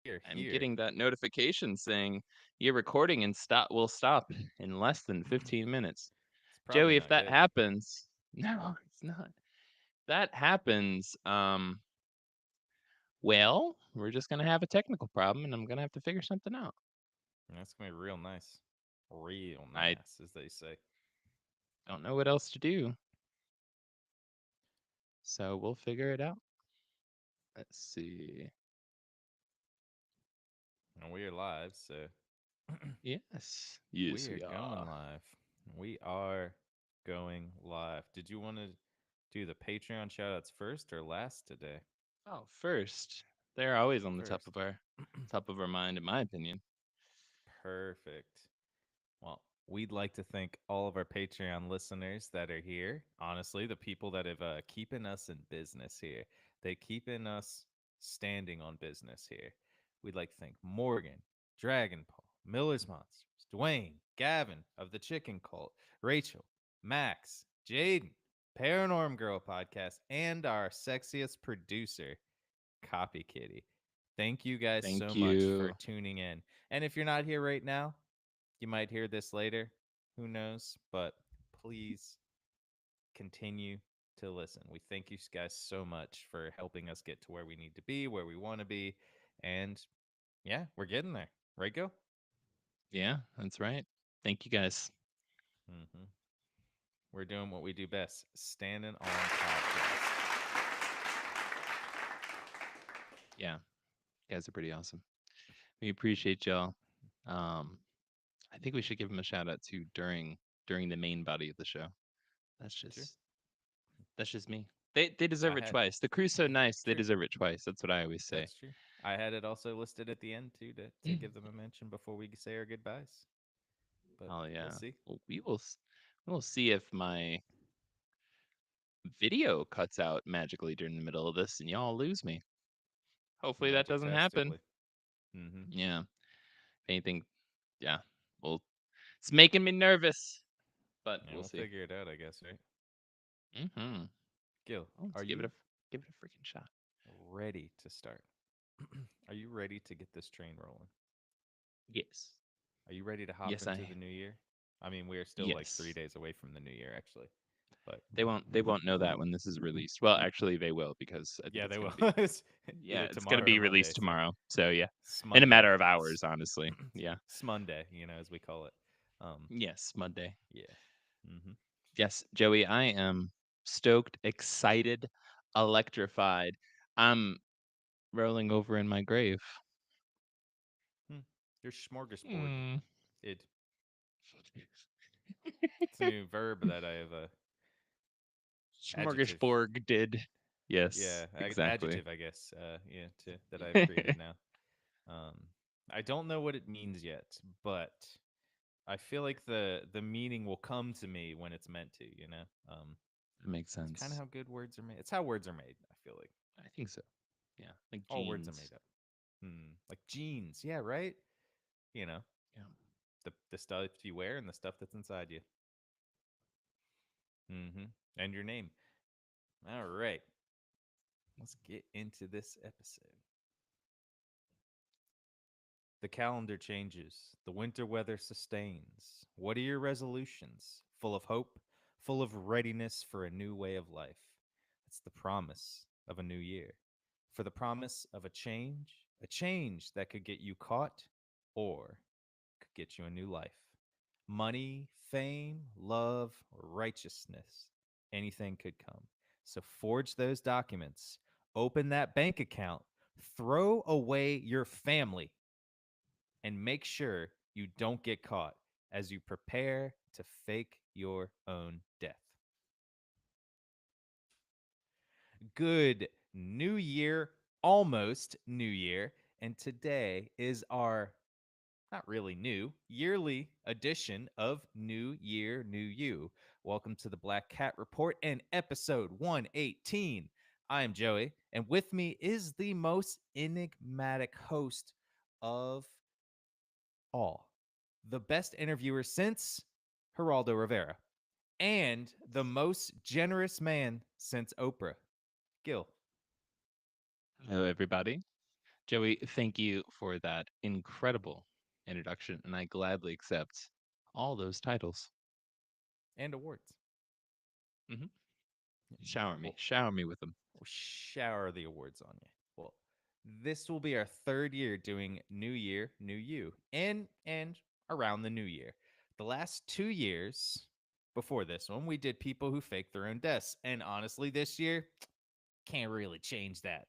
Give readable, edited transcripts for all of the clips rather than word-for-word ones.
We are I'm here. getting that notification saying your recording and will stop in less than 15 minutes. It's probably Joey, if not that good. happens, no, it's not. That happens, well, we're just gonna have a technical problem and I'm gonna have to figure something out. That's gonna be real nice. Real I nice, as they say. don't know what else to do. So we'll figure it out. Let's see. And we are live, so Yes. we Yes, are we going are. live. We are going live. Did you want to do the Patreon shoutouts first or last today? Oh, first. They're always on the First. top of our mind, in my opinion. Perfect. Well, we'd like to thank all of our Patreon listeners that are here. Honestly, the people that have keeping us in business here. They keeping us standing on business here. We'd like to thank Morgan, Dragon Paul, Miller's Monsters, Dwayne, Gavin of the Chicken Cult, Rachel, Max, Jaden, Paranorm Girl Podcast, and our sexiest producer, Copy Kitty. Thank you guys so Thank much for you. tuning in. And if you're not here right now, you might hear this later. Who knows? But please continue to listen. We thank you guys so much for helping us get to where we need to be, where we want to be. And yeah, we're getting there. Right, Go? Yeah, that's right. Thank you guys. Mm-hmm. We're doing what we do best, standing on podcast. Yeah, you guys are pretty awesome. We appreciate y'all. Um, I think we should give them a shout out too during the main body of the show. That's Sure. just that's just me. They deserve I it had, twice. The crew's so nice, they true. deserve it twice. That's what I always say. That's true. I had it also listed at the end too to give them a mention before we say our goodbyes. But Oh we'll yeah. see. Well, we'll see if my video cuts out magically during the middle of this and y'all lose me. Hopefully that Magic doesn't happen. festively. Mm-hmm. Yeah. If anything, yeah. Well, it's making me nervous, but Yeah, we'll we'll see. figure it out, I guess, right? Mm-hmm. Gil, Well, let's are you give it a freaking shot. ready to start? Are you ready to get this train rolling? Yes. Are you ready to hop Yes, I into the am. new year? I mean, we are still like three Yes. days away from the new year, actually. But They won't know that when this is released. Well, actually they will because I think yeah, it's they going to will. be It's yeah, either it's going to tomorrow be or released Monday. So tomorrow. So, yeah. it's In a Monday. matter of hours, honestly. Yeah. It's Monday, as we call it. Yes, Monday. Yeah. Mm-hmm. Yes, Joey, I am stoked, excited, electrified. I'm rolling over in my grave. Hmm. Your smorgasbord. Hmm. It. It's a new verb that I have. Adjective. Smorgasbord did. Yeah, Yes, exactly. adjective, I guess. Yeah, that I've created now. Um, I don't know what it means yet, but I feel like the meaning will come to me when it's meant to. That makes It's kind of sense. how good words are made. It's how words are made. I feel like I think so. Yeah, like all words are jeans. made up. Like jeans, yeah, right. You know, Yeah. the stuff you wear and the stuff that's inside you. Mm-hmm. And your name. All right, let's get into this episode. The calendar changes. The winter weather sustains. What are your resolutions? Full of hope, full of readiness for a new way of life. It's the promise of a new year. For the promise of a change that could get you caught or could get you a new life. Money, fame, love, righteousness. Anything could come. So forge those documents, open that bank account, throw away your family and make sure you don't get caught as you prepare to fake your own death. Good New Year, almost New Year. And today is our not really new, yearly edition of New Year, New You. Welcome to the Black Cat Report and episode 118. I am Joey, and with me is the most enigmatic host of all, the best interviewer since Geraldo Rivera, and the most generous man since Oprah, Gil. Hello, everybody. Joey, thank you for that incredible introduction, and I gladly accept all those titles. And awards. Hmm. Well, Shower me with them. we'll shower the awards on you. Well, this will be our third year doing New Year, New You, in and around the new year. The last 2 years before this one, we did people who fake their own deaths. And honestly, this year, can't really change that.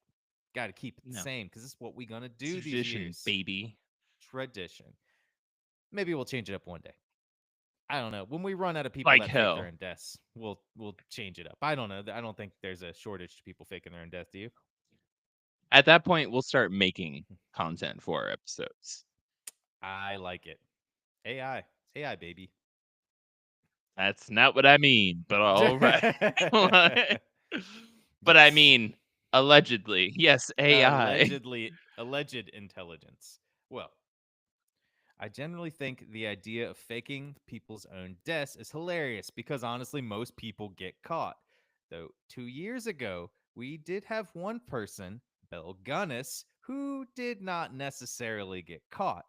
Got to keep it the No, same because this is what we're going to it's do these tradition, years. baby. Tradition. Maybe we'll change it up one day. I don't know. When we run out of people Like that fake their hell. own deaths, we'll change it up. I don't know. I don't think there's a shortage to people faking their own death. Do you? At that point, we'll start making content for our episodes. I like it. AI, AI baby. That's not what I mean, but all right. But I Yes. mean, allegedly, yes, AI. Alleged intelligence. Well, I generally think the idea of faking people's own deaths is hilarious because honestly, most people get caught. Though 2 years ago, we did have one person, Belle Gunnis, who did not necessarily get caught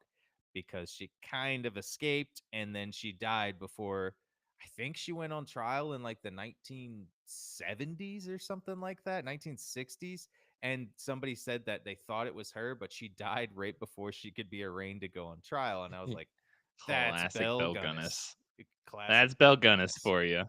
because she kind of escaped and then she died before I think she went on trial in like the 1970s or something like that, 1960s. And somebody said that they thought it was her, but she died right before she could be arraigned to go on trial. And I was like, that's Classic Belle Bell Gunnis. Gunnis. Classic That's Bell Belle Gunnis Gunnis. for you.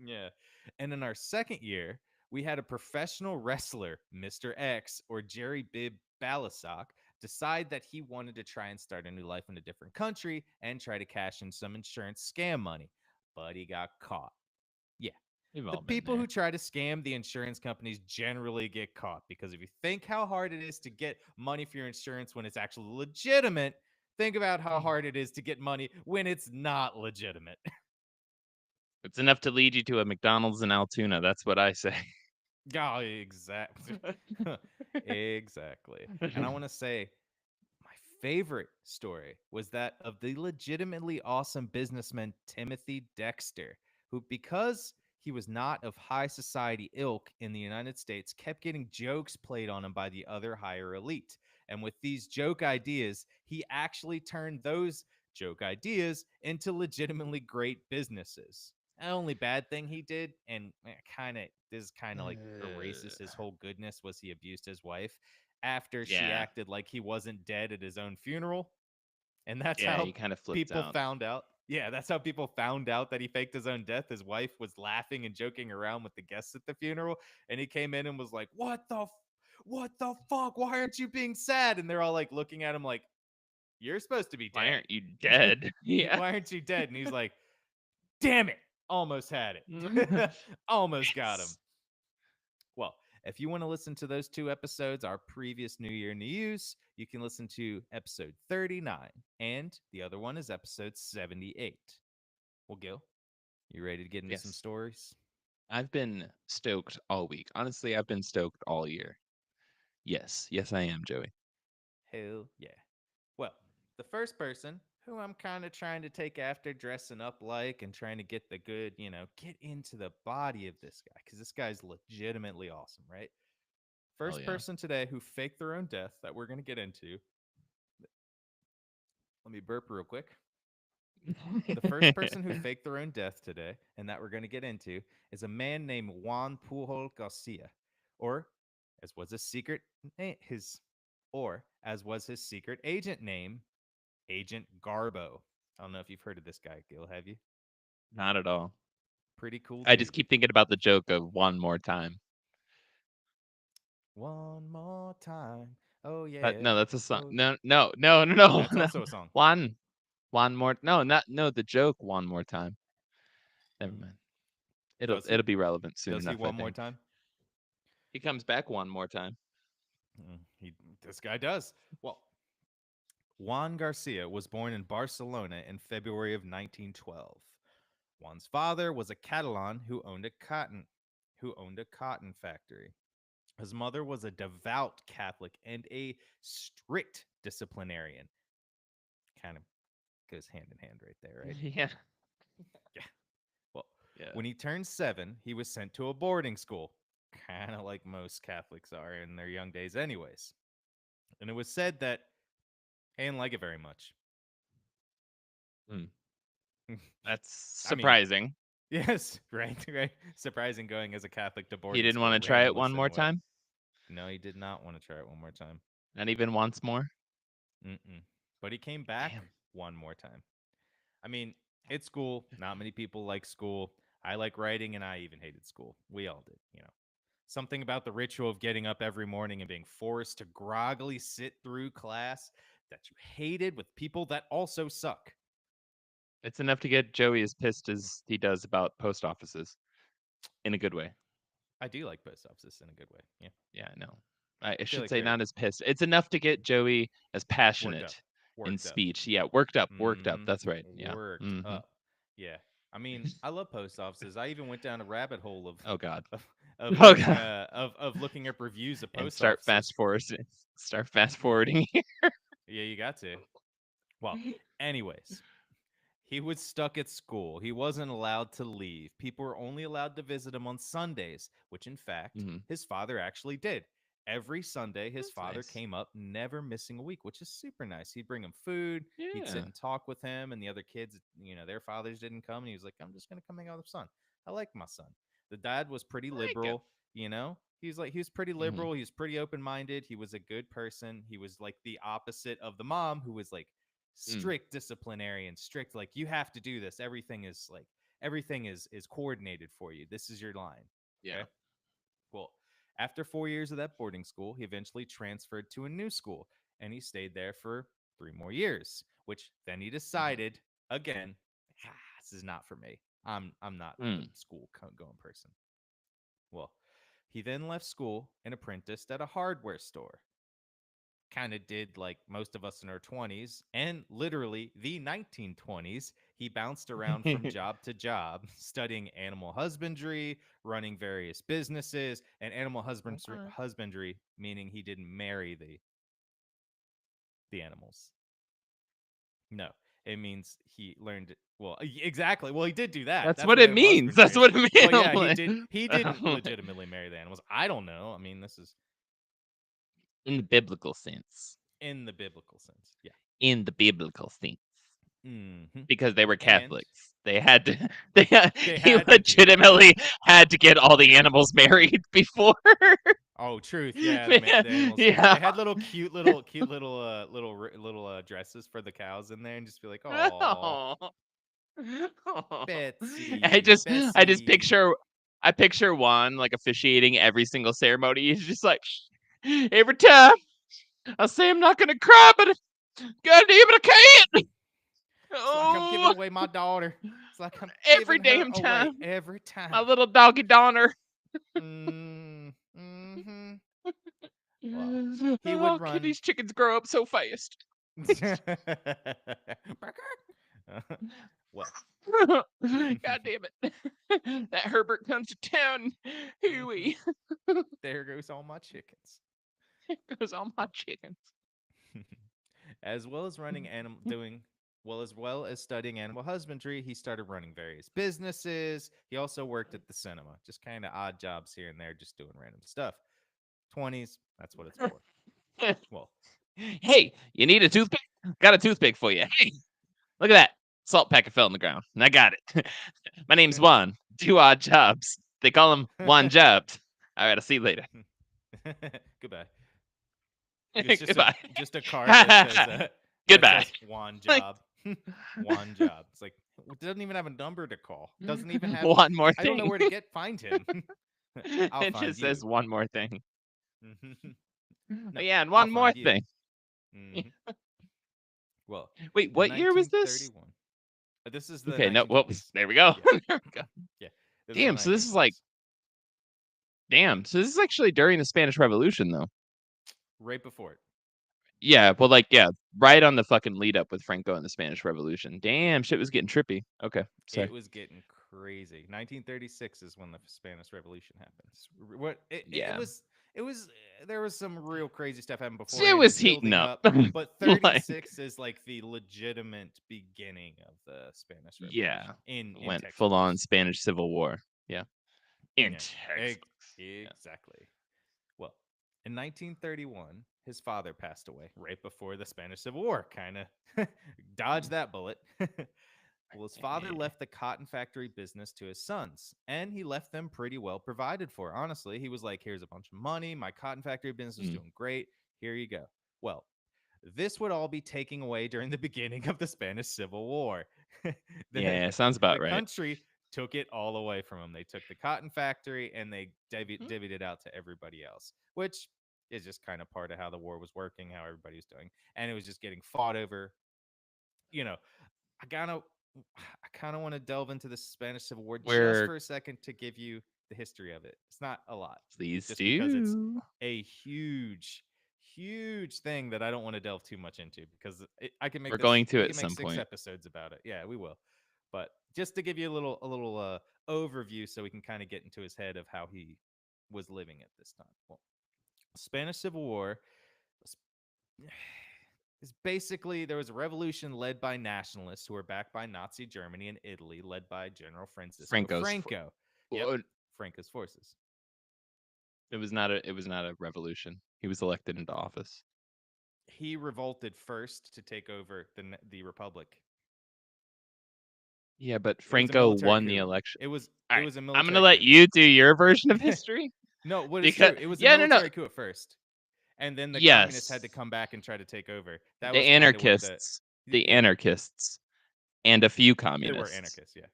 Yeah. And in our second year, we had a professional wrestler, Mr. X, or Jerry Bibb Balasag, decide that he wanted to try and start a new life in a different country and try to cash in some insurance scam money. But he got caught. Yeah. We've The all been people who there. try to scam the insurance companies generally get caught because if you think how hard it is to get money for your insurance when it's actually legitimate, think about how hard it is to get money when it's not legitimate. It's enough to lead you to a McDonald's in Altoona. That's what I say. Oh, exactly. Exactly. And I want to say my favorite story was that of the legitimately awesome businessman Timothy Dexter, who, because he was not of high society ilk in the United States, kept getting jokes played on him by the other higher elite. And with these joke ideas, he actually turned those joke ideas into legitimately great businesses. The only bad thing he did, and kind of this kind of like erases his whole goodness, was he abused his wife after she Yeah. acted like he wasn't dead at his own funeral. And that's Yeah, how he kind of flipped people out. found out. Yeah, that's how people found out that he faked his own death. His wife was laughing and joking around with the guests at the funeral, and he came in and was like, what the fuck? Why aren't you being sad?" And they're all like looking at him like, "You're supposed to be Why dead. aren't you dead? Yeah. Why aren't you dead?" And he's like, "Damn it. Almost had it. Almost got him." Yes. Well, if you want to listen to those two episodes, our previous New Year News, you can listen to episode 39, and the other one is episode 78. Well, Gil, you ready to get into some Yes. stories? I've been stoked all week. Honestly, I've been stoked all year. Yes. Yes, I am, Joey. Hell yeah. Well, the first person who I'm kind of trying to take after dressing up like and trying to get the good, get into the body of this guy because this guy's legitimately awesome, right? Oh, First yeah. person today who faked their own death that we're going to get into. Let me burp real quick. The first person who faked their own death today, and that we're going to get into, is a man named Juan Pujol Garcia, or as was his secret his as was his secret agent name, Agent Garbo. I don't know if you've heard of this guy, Gil. Have you? Not at all. Pretty cool I just dude. keep thinking about the joke of one more time. One more time. Oh But yeah. no, that's a song. Oh, No, no, no, no, no, that's no. also a song. One more. No, not no. The joke. One more time. Never Mm. mind. It'll Does he? it'll be relevant soon Does he enough, I one more think. time? He comes back one more time. This guy does. Well, Juan Garcia was born in Barcelona in February of 1912. Juan's father was a Catalan who owned a cotton factory. His mother was a devout Catholic and a strict disciplinarian. Kind of goes hand in hand right there, right? Yeah. Yeah. Well, Yeah. when he turned 7, he was sent to a boarding school, kind of like most Catholics are in their young days anyways. And it was said that he didn't like it very much. Hmm. That's I mean, surprising. yes, right, right. Surprising going as a Catholic to He boarding didn't school, want to try it random one more Muslim wedding. time? No, he did not want to try it one more time. Not even once more? Mm-mm. But he came back Damn. one more time. I mean, it's school. Not many people like school. I like writing, and I even hated school. We all did, you know. Something about the ritual of getting up every morning and being forced to groggily sit through class that you hated with people that also suck. It's enough to get Joey as pissed as he does about post offices in a good way. I do like post offices in a good way. Yeah. Yeah, I know. I I feel should like say they're not as pissed. It's enough to get Joey as worked up. passionate in Worked up. speech. Yeah, worked up, worked up. Mm-hmm. That's right. Yeah. Worked Hmm. up. Yeah. I mean, I love post offices. I even went down a rabbit hole of Oh God. of, of Oh looking God. of looking up reviews of And post offices. start fast forwarding here. Yeah, you got to. Well, anyways, he was stuck at school. He wasn't allowed to leave. People were only allowed to visit him on Sundays, which in fact Mhm. his father actually did. Every Sunday, his That's father nice. came up, never missing a week, which is super nice. He'd bring him food, he'd sit Yeah. and talk with him, and the other kids, you know, their fathers didn't come. And he was like, I'm just going to come hang out with son. I like my son. The dad was pretty Like him. liberal, you know? He was pretty Hmm. liberal. He was pretty open minded. He was a good person. He was like the opposite of the mom, who was like Mm. strict disciplinarian, strict, like, you have to do this. Everything is coordinated for you. This is your line. Yeah. Okay. Well, after 4 years of that boarding school, he eventually transferred to a new school, and he stayed there for 3 more years, which then he Hmm. decided again, ah, this is not for me. I'm not a Mm. school going person. Well, he then left school and apprenticed at a hardware store. Kind of did like most of us in our 20s, and literally the 1920s. He bounced around from job to job, studying animal husbandry, running various businesses, and animal Okay. husbandry, meaning he didn't marry the animals. No, it means he learned. Well, exactly. Well, he did do that. That's That's what what it animal means. husbandry That's is. what it Well, yeah, he means. did. He didn't legitimately marry the animals. I don't know. I mean, this is In the biblical sense. in the biblical sense. Yeah. In the biblical sense. Hmm. Because they were And Catholics. They had to. They they he had to do that. legitimately had to get all the animals married before. Oh, truth. Yeah, Yeah. the animals. Yeah. They had little cute little little dresses for the cows in there, and just be like, "Oh, Oh. Betsy, I just Bessie." picture Juan like officiating every single ceremony. He's just like every time I say I'm not gonna cry, but God damn it, I can't. It's like I'm giving Oh, away my daughter. It's like I'm every giving her damn away time, every my time. little doggy Donner. Mm-hmm. Well, he would How can run. these chickens grow up so fast? Well, God damn it. That Herbert comes to town. mhm. Hooey. There goes all my chickens. Goes all my chickens. As well as running animal doing well as well as studying animal husbandry, he started running various businesses. He also worked at the cinema, just kind of odd jobs here and there, just doing random stuff. 20s, that's what it's for. Well, Hey, you need a toothpick? Got a toothpick for you. Hey, look at that. Salt packet fell on the ground. And I got it. My name's Juan. 2 odd jobs. They call him Juan Jobs. All right, I'll see you later. goodbye. It's Goodbye. just a card that Goodbye. says one Like job. One job. It's like it doesn't even have a number to call. Doesn't even have one more I don't know thing. where to find him. I'll It find just you. says one more thing. Oh, No, yeah, and I'll one more find you. thing. Mhm. Well, Wait, in what year was this? 1931. This is the Okay, no, what was 1920s. there we go. Yeah, There we go. yeah. This is the Damn, so this is like 1920s. so this is actually during the Spanish Revolution though. Right before it. Yeah, well like right on the fucking lead up with Franco and the Spanish Revolution. Damn, shit was getting trippy. Okay, It sorry. was getting crazy. 1936 is when the Spanish Revolution happens. What Yeah. it was there was some real crazy stuff happening It beforehand. was It's heating building up. up, but Like 36 is like the legitimate beginning of the Spanish yeah. Revolution in Went full on textbooks. Spanish Civil War. Yeah. In Yeah, textbooks. Yeah. exactly. Well, in 1931, his father passed away right before the Spanish Civil War. Kind of dodged that bullet. Well, his father Eh, left the cotton factory business to his sons, and he left them pretty well provided for. Honestly, he was like, here's a bunch of money. My cotton factory business is mm. doing great. Here you go. Well, this would all be taken away during the beginning of the Spanish Civil War. the, Yeah, sounds about the right. country took it all away from them. They took the cotton factory and they Mm. divvied it out to everybody else, which is just kind of part of how the war was working, how everybody was doing. And it was just getting fought over. You know, I gotta I kind of want to delve into the Spanish Civil War just Where for a second to give you the history of it. It's not a lot, please just because it's do. a huge thing that I don't want to delve too much into because I can make We're this going to we at can make some 6 point. episodes about it. Yeah, we will. But just to give you a little overview so we can kind of get into his head of how he was living at this time. Well, Spanish Civil War was is basically there was a revolution led by nationalists who were backed by Nazi Germany and Italy, led by General Francisco Franco's. Franco. Yep, Well, Franco's forces. it was not a. It was not a revolution. He was elected into office. He revolted first to take over the republic. Yeah, but It was a Franco military won the coup. election. It was All it right, was a I'm gonna military let coup. you do your version of history No, what is because true? It was a yeah, no, no, military coup at first, and then the communists had to yes, come back and try to take over. That the was kind of what the anarchists, y- the yeah. anarchists, and a few There were communists. anarchists. Yeah.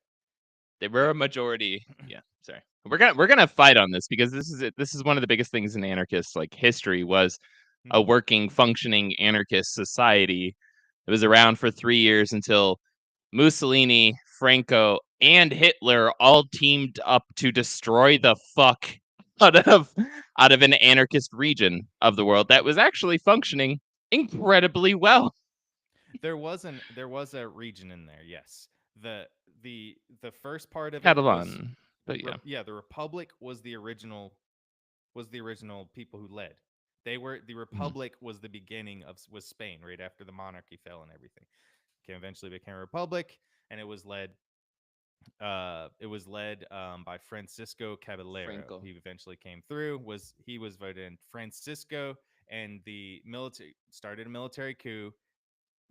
They were Yep. a majority. Yeah, sorry. We're gonna fight on this because this is it. This is one of the biggest things in anarchist like history was a Hmm. working, functioning anarchist society. It was around for 3 years until Mussolini, Franco, and Hitler all teamed up to destroy the fuck out of out of an anarchist region of the world that was actually functioning incredibly well. There was a region in there. Yes. The the first part of it was Catalan, but yeah. yeah, the republic was the original people who led. They were the Mhm. republic was the beginning of was Spain right after the monarchy fell and everything. Okay, eventually became a republic, and it was led by Francisco Caballero. Franco. He eventually came through. He was voted in Francisco, and the military started a military coup,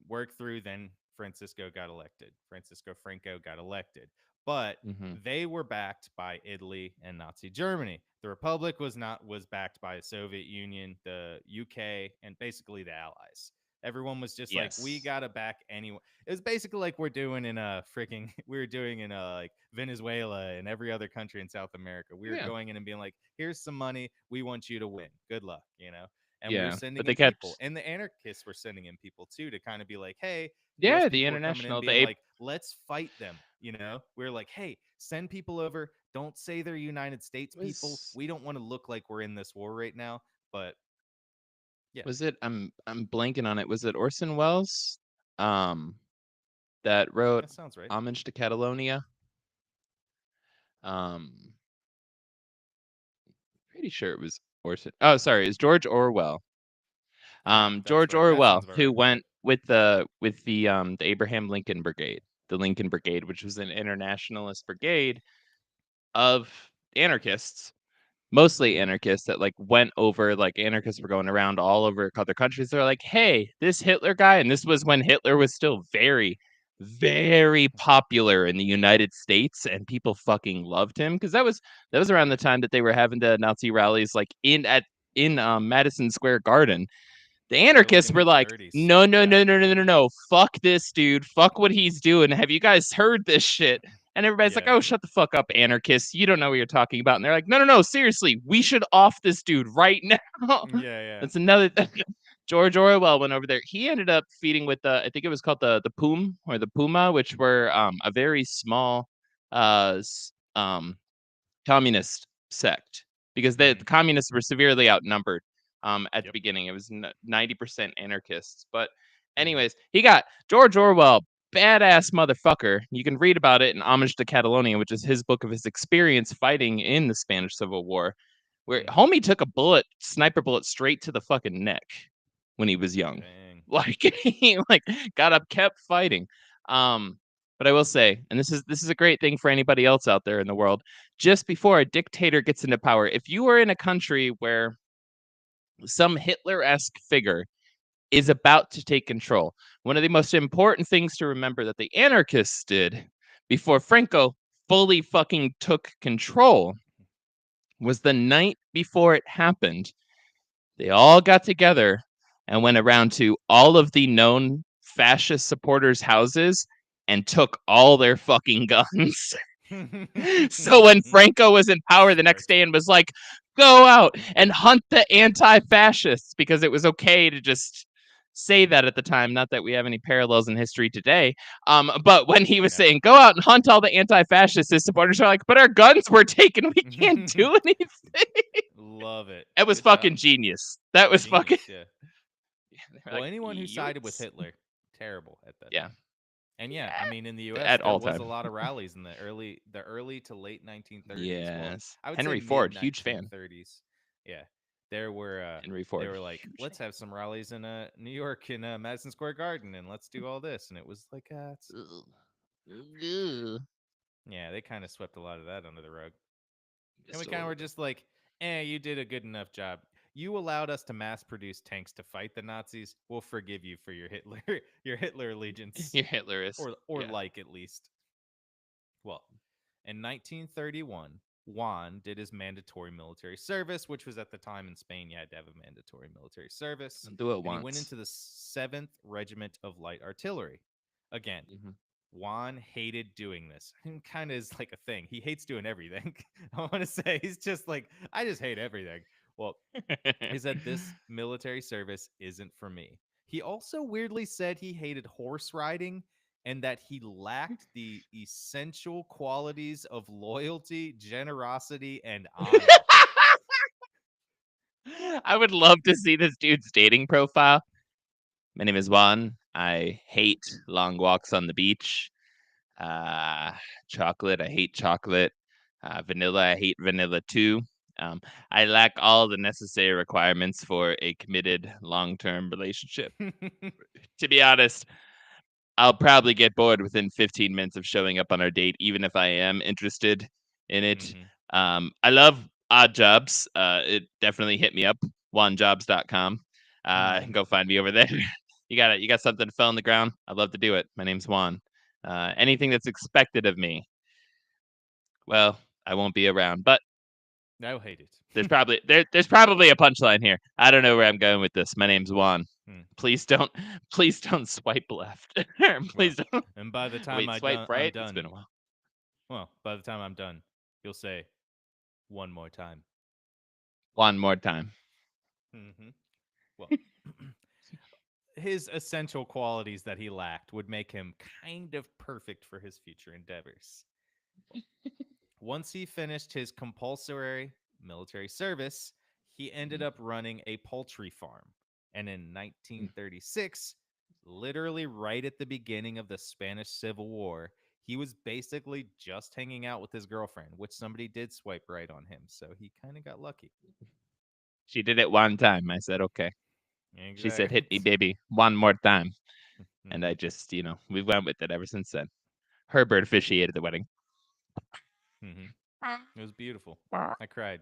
worked through. Then Francisco got elected. Francisco Franco got elected, but Hmm. they were backed by Italy and Nazi Germany. The Republic was backed by the Soviet Union, the UK, and basically the Allies. Everyone was just like, we Yes. gotta back anyone. It was basically like we're doing in a freaking we were doing in a like Venezuela and every other country in South America. We were Yeah. going in and being like, here's some money. We want you to win. Good luck, you know? And we were Yeah. sending But they in people, kept and the anarchists were sending in people too to kind of be like, hey, US yeah, the people were coming in international, the being like, let's fight them. You know, we're like, hey, send people over. Don't say they're United States people. was We don't want to look like we're in this war right now. But yeah, was it I'm blanking on it. Was it Orson Welles um that wrote that sounds right. Homage to Catalonia? Um Pretty sure it was Orson. Oh, sorry, it's George Orwell. Yeah, George that Orwell sounds about who right. went with the Abraham Lincoln Brigade, the Lincoln Brigade, which was an internationalist brigade of anarchists, mostly Hmm. anarchists that like went over like anarchists were going around all over other countries. They're like, hey, this Hitler guy, and this was when Hitler was still very, very popular in the United States, and people fucking loved him because that was around the time that they were having the Nazi rallies like in Madison Square Garden. The Yeah, like anarchists in the were like, 30s. no, no, Yeah. no, no, no, no, no. Fuck this dude. Fuck what he's doing. Have you guys heard this shit? And everybody's like, Yeah. oh, shut the fuck up, anarchists. You don't know what you're talking about. And they're like, no, no, no. Seriously, we should off this dude right now. Yeah. Yeah. That's another thing. George Orwell went over there. He ended up feeding with I think it was called the Pum or the Puma, which were a very small communist sect because the Hmm. communists were severely outnumbered at the Yep. beginning. It was 90% anarchists. But, Hmm. anyways, he got George Orwell, badass motherfucker. You can read about it in Homage to Catalonia, which is his book of his experience fighting in the Spanish Civil War, where Hmm. homie took a sniper bullet, straight to the fucking neck when he was young. Dang. Like he like got up, kept fighting. But I will say, and this is a great thing for anybody else out there in the world, just before a dictator gets into power, if you are in a country where some Hitler-esque figure is about to take control. One of the most important things to remember that the anarchists did before Franco fully fucking took control was the night before it happened. They all got together and went around to all of the known fascist supporters' houses and took all their fucking guns. So when Franco was in power the next day and was like, go out and hunt the anti-fascists, because it was okay to just say that at the time, not that we have any parallels in history today, but when he was saying go out and hunt all the anti-fascists, his supporters are like, but our guns were taken, we can't do anything. Love it. It was Good fucking job. genius. That was Genius, fucking yeah. They're Well, like, anyone who sided with "Yoinks." Hitler, terrible at that Yeah. time. And yeah, I mean, in the U.S., At there all was a time. lot of rallies in the early to late 1930s. Well, Yes. I would say Henry mid Ford, huge fan. 1930s. Yeah, there were. Henry They Ford, were like, huge let's fan. have some rallies in New York in Madison Square Garden, and let's do all this. And it was like, Ugh. yeah, they kind of swept a lot of that under the rug. And Just we a kind of little were bit. just like, you did a good enough job. You allowed us to mass produce tanks to fight the Nazis. We'll forgive you for your Hitler your Hitler allegiance. You're Hitlerist. Or Yeah. like at least. Well, in 1931, Juan did his mandatory military service, which was at the time in Spain you had to have a mandatory military service, Do it and he went once. into the 7th Regiment of Light Artillery. Again, Mhm. Juan hated doing this. Kind of is like a thing. He hates doing everything. I want to say he's just like, I just hate everything. Well, he said this military service isn't for me. He also weirdly said he hated horse riding and that he lacked the essential qualities of loyalty, generosity, and honor. I would love to see this dude's dating profile. My name is Juan. I hate long walks on the beach. Uh, chocolate. I hate chocolate. Vanilla. I hate vanilla too. Um, I lack all the necessary requirements for a committed long-term relationship. To be honest, I'll probably get bored within 15 minutes of showing up on our date, even if I am interested in it. Hmm. I love odd jobs. It definitely hit me up. Juanjobs.com. Hmm. Go find me over there. You got something to fell on the ground? I'd love to do it. My name's Juan. Anything that's expected of me, well, I won't be around. But I hate it. there's probably a punchline here. I don't know where I'm going with this. My name's Juan. Hmm. Please don't swipe left. Well, Please don't. and by the time Wait, swipe I'm right. It's done. been a while. Well, by the time I'm done, you'll say one more time. One more time. Hmm. Well, his essential qualities that he lacked would make him kind of perfect for his future endeavors. Once he finished his compulsory military service, he ended up running a poultry farm. And in 1936, literally right at the beginning of the Spanish Civil War, he was basically just hanging out with his girlfriend, which somebody did swipe right on him. So he kind of got lucky. She did it one time. I said, okay. She said, Exactly. hit me, baby, one more time. And I Hmm. just, we went with it ever since then. Herbert officiated the wedding. Hmm. It was beautiful. I cried.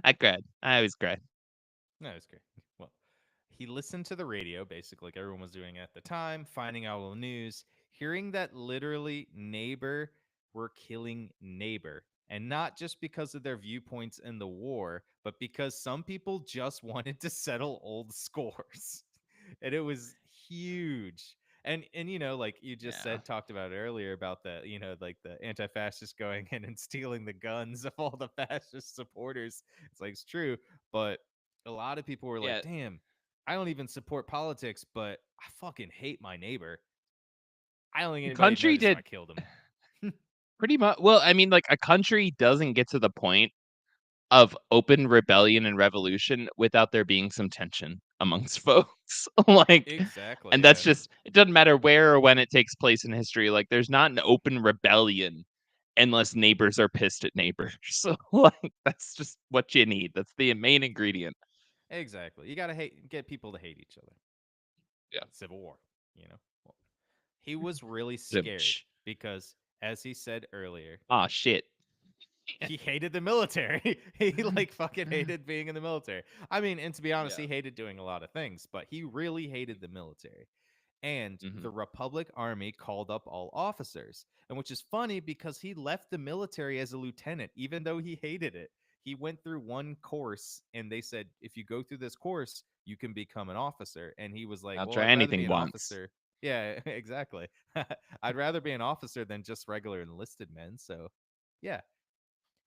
I cried. I always cried. No, it's great. Well, he listened to the radio, basically, like everyone was doing at the time, finding out all the news, hearing that literally neighbor were killing neighbor. And not just because of their viewpoints in the war, but because some people just wanted to settle old scores. And it was huge. And like you just Yeah. said, talked about earlier about the, like the anti-fascists going in and stealing the guns of all the fascist supporters. It's like it's true, but a lot of people were like, Yeah. damn, I don't even support politics, but I fucking hate my neighbor. I don't think The anybody country noticed if I did killed him. pretty much. Well, I mean, like, a country doesn't get to the point of open rebellion and revolution without there being some tension amongst folks. Like, Exactly, and that's yeah. just, it doesn't matter where or when it takes place in history. Like, there's not an open rebellion unless neighbors are pissed at neighbors. So, like, that's just what you need. That's the main ingredient. Exactly. You gotta get people to hate each other. Yeah. Civil War, you know? Well, he was really scared Zilch. because, as he said earlier, Ah, shit. he hated the military. He like fucking hated being in the military. I mean, and to be honest, Yeah. he hated doing a lot of things, but he really hated the military. And Hmm. the Republic Army called up all officers. And which is funny because he left the military as a lieutenant, even though he hated it. He went through one course and they said, if you go through this course, you can become an officer. And he was like, I'll well, try I'd rather be anything an once. officer. Yeah, exactly. I'd rather be an officer than just regular enlisted men. So, yeah.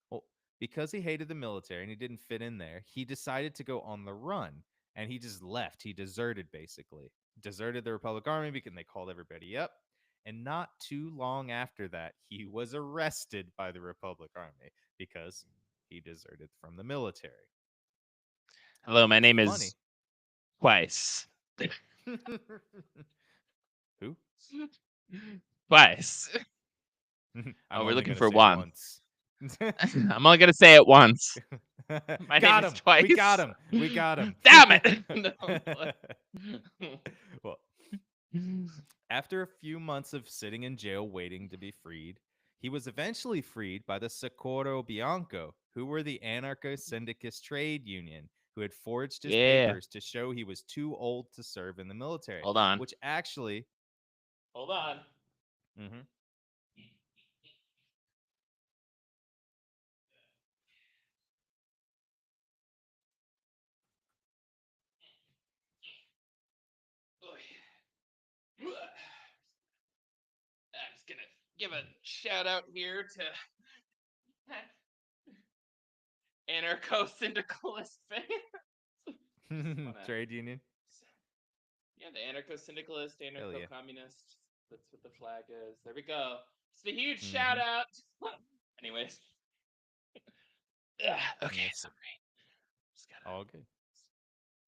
Well, because he hated the military and he didn't fit in there, he decided to go on the run and he just left. He deserted basically. Deserted the Republic Army because they called everybody up. And not too long after that, he was arrested by the Republic Army because he deserted from the military. Hello, my What's name funny? is Twice. Who? Twice. I'm Oh, we're only looking going to for say it one. once. I'm only gonna say it once. My name Got is him. We got Twice. him. We got him. Damn it! Well, after a few months of sitting in jail waiting to be freed, he was eventually freed by the Socorro Bianco, who were the anarcho syndicist trade union who had forged his Yeah. papers to show he was too old to serve in the military, Hold on. which actually. Hold on. Mhm. I'm just gonna give a shout out here to anarcho syndicalist fans. Trade union. Yeah, the anarcho syndicalist, Hell anarcho yeah. communist. That's what the flag is. There we go. Just a huge shout Mhm. out. Anyways. Ugh, okay, Yes, sir. sorry. Just gotta All good.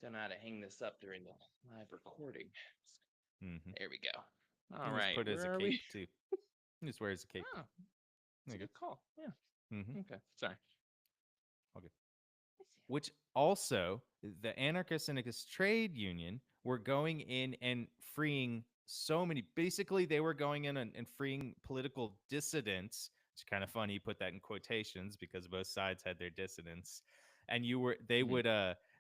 don't know how to hang this up during the live recording. Mhm. There we go. You All can just right, put it as a where are cape we? too. He just wears a cape. Oh, There that's a you good call. Yeah. go. Mhm. Okay. Sorry. Okay. Which also the anarchist syndicalist trade union were going in and freeing so many. Basically, they were going in and freeing political dissidents. It's kind of funny you put that in quotations because both sides had their dissidents, and Mhm.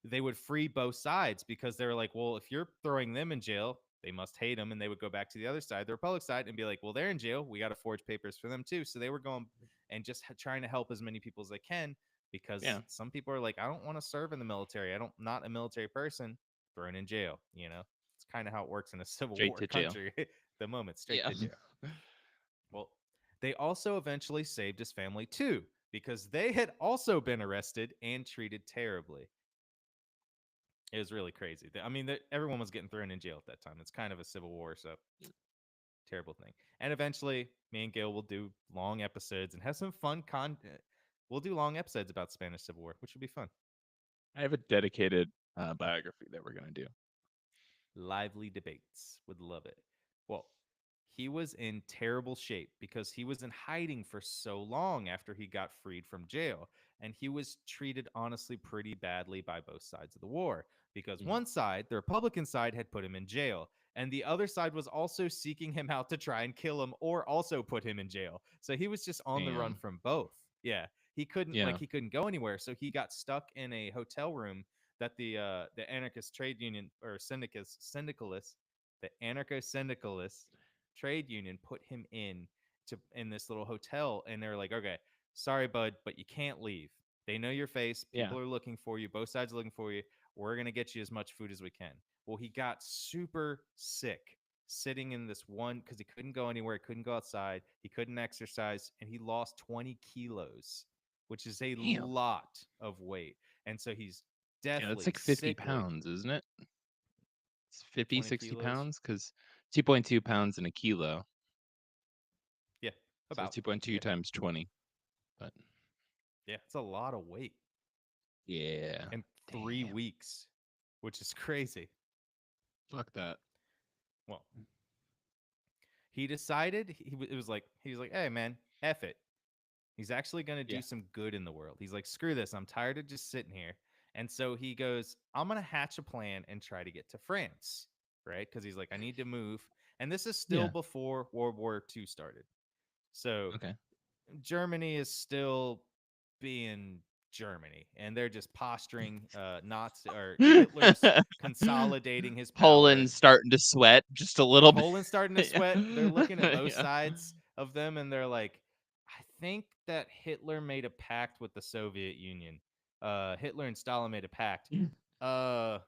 they would free both sides because they were like, well, if you're throwing them in jail, they must hate them, and they would go back to the other side, the Republic side, and be like, well, they're in jail, we got to forge papers for them too. So they were going and just trying to help as many people as they can because Yeah. some people are like, I don't want to serve in the military. I don't not a military person, thrown in jail, you know? It's kind of how it works in a civil Straight war to jail. country. The moment straight Yeah. to jail. Well, they also eventually saved his family too because they had also been arrested and treated terribly. It was really crazy. I mean, everyone was getting thrown in jail at that time. It's kind of a civil war, so terrible thing. And eventually, me and Gail will do long episodes and have some fun content. We'll do long episodes about Spanish Civil War, which will be fun. I have a dedicated biography that we're gonna do. Lively debates. Would love it. Well, he was in terrible shape because he was in hiding for so long after he got freed from jail. And he was treated honestly pretty badly by both sides of the war because Mhm. one side, the Republican side, had put him in jail. And the other side was also seeking him out to try and kill him or also put him in jail. So he was just on the run Damn. from both. Yeah. Yeah. He couldn't go anywhere. So he got stuck in a hotel room that the anarchist trade union or syndicalists, the anarcho syndicalists trade union put him in this little hotel, and they're like, okay, sorry, bud, but you can't leave. They know your face. Yeah. People are looking for you. Both sides are looking for you. We're gonna get you as much food as we can. Well, he got super sick sitting in this one because he couldn't go anywhere, he couldn't go outside, he couldn't exercise, and he lost 20 kilos, which is a Damn. lot of weight. And so he's Yeah, that's deathly like 50 sickly. pounds, isn't it? It's 50, 20 60 kilos. pounds because 2.2 pounds in a kilo. Yeah, So about. 2.2 Yeah, times 20. But yeah, it's a lot of weight yeah. in 3 Damn. weeks, which is crazy. Fuck that. Well, he decided it was like he was like, hey man, F it. He's actually gonna Yeah. do some good in the world. He's like, screw this. I'm tired of just sitting here. And so he goes, I'm gonna hatch a plan and try to get to France, right? Because he's like, I need to move. And this is still Yeah. before World War II started. So Okay. Germany is still being Germany, and they're just posturing Nazi or Hitler's consolidating his power. Poland's starting to sweat just a little bit. Poland's starting to sweat. They're looking at both Yeah. sides of them, and they're like, I think that Hitler made a pact with the Soviet Union. Hitler and Stalin made a pact. Uh,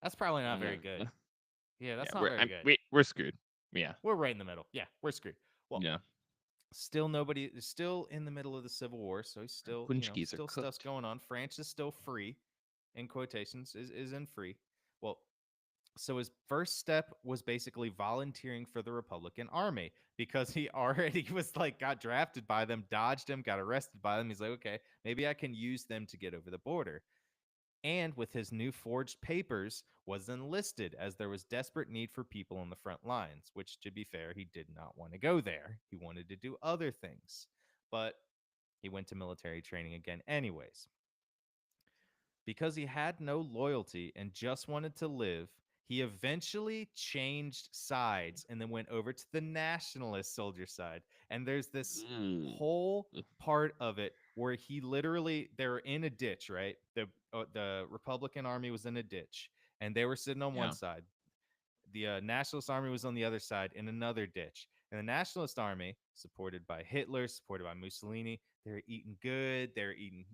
that's probably not very good. Yeah, Yeah, that's not very good. we're screwed. Yeah. We're right in the middle. Yeah, we're screwed. Well, Yeah. still nobody is still in the middle of the Civil War, so he's still, Punchkis are still stuff's cooked. going on. France is still free, in quotations, is in free. Well, so his first step was basically volunteering for the Republican Army because he already was like got drafted by them, dodged him, got arrested by them. He's like, okay, maybe I can use them to get over the border. And with his new forged papers, was enlisted as there was desperate need for people on the front lines, which, to be fair, he did not want to go there. He wanted to do other things. But he went to military training again, anyways. Because he had no loyalty and just wanted to live, he eventually changed sides and then went over to the nationalist soldier side. And there's this Ooh. whole part of it where he literally they're in a ditch, right? The Republican army was in a ditch and they were sitting on one Yeah. side. The nationalist army was on the other side in another ditch. And the nationalist army, supported by Hitler, supported by Mussolini, they're eating good, they're eating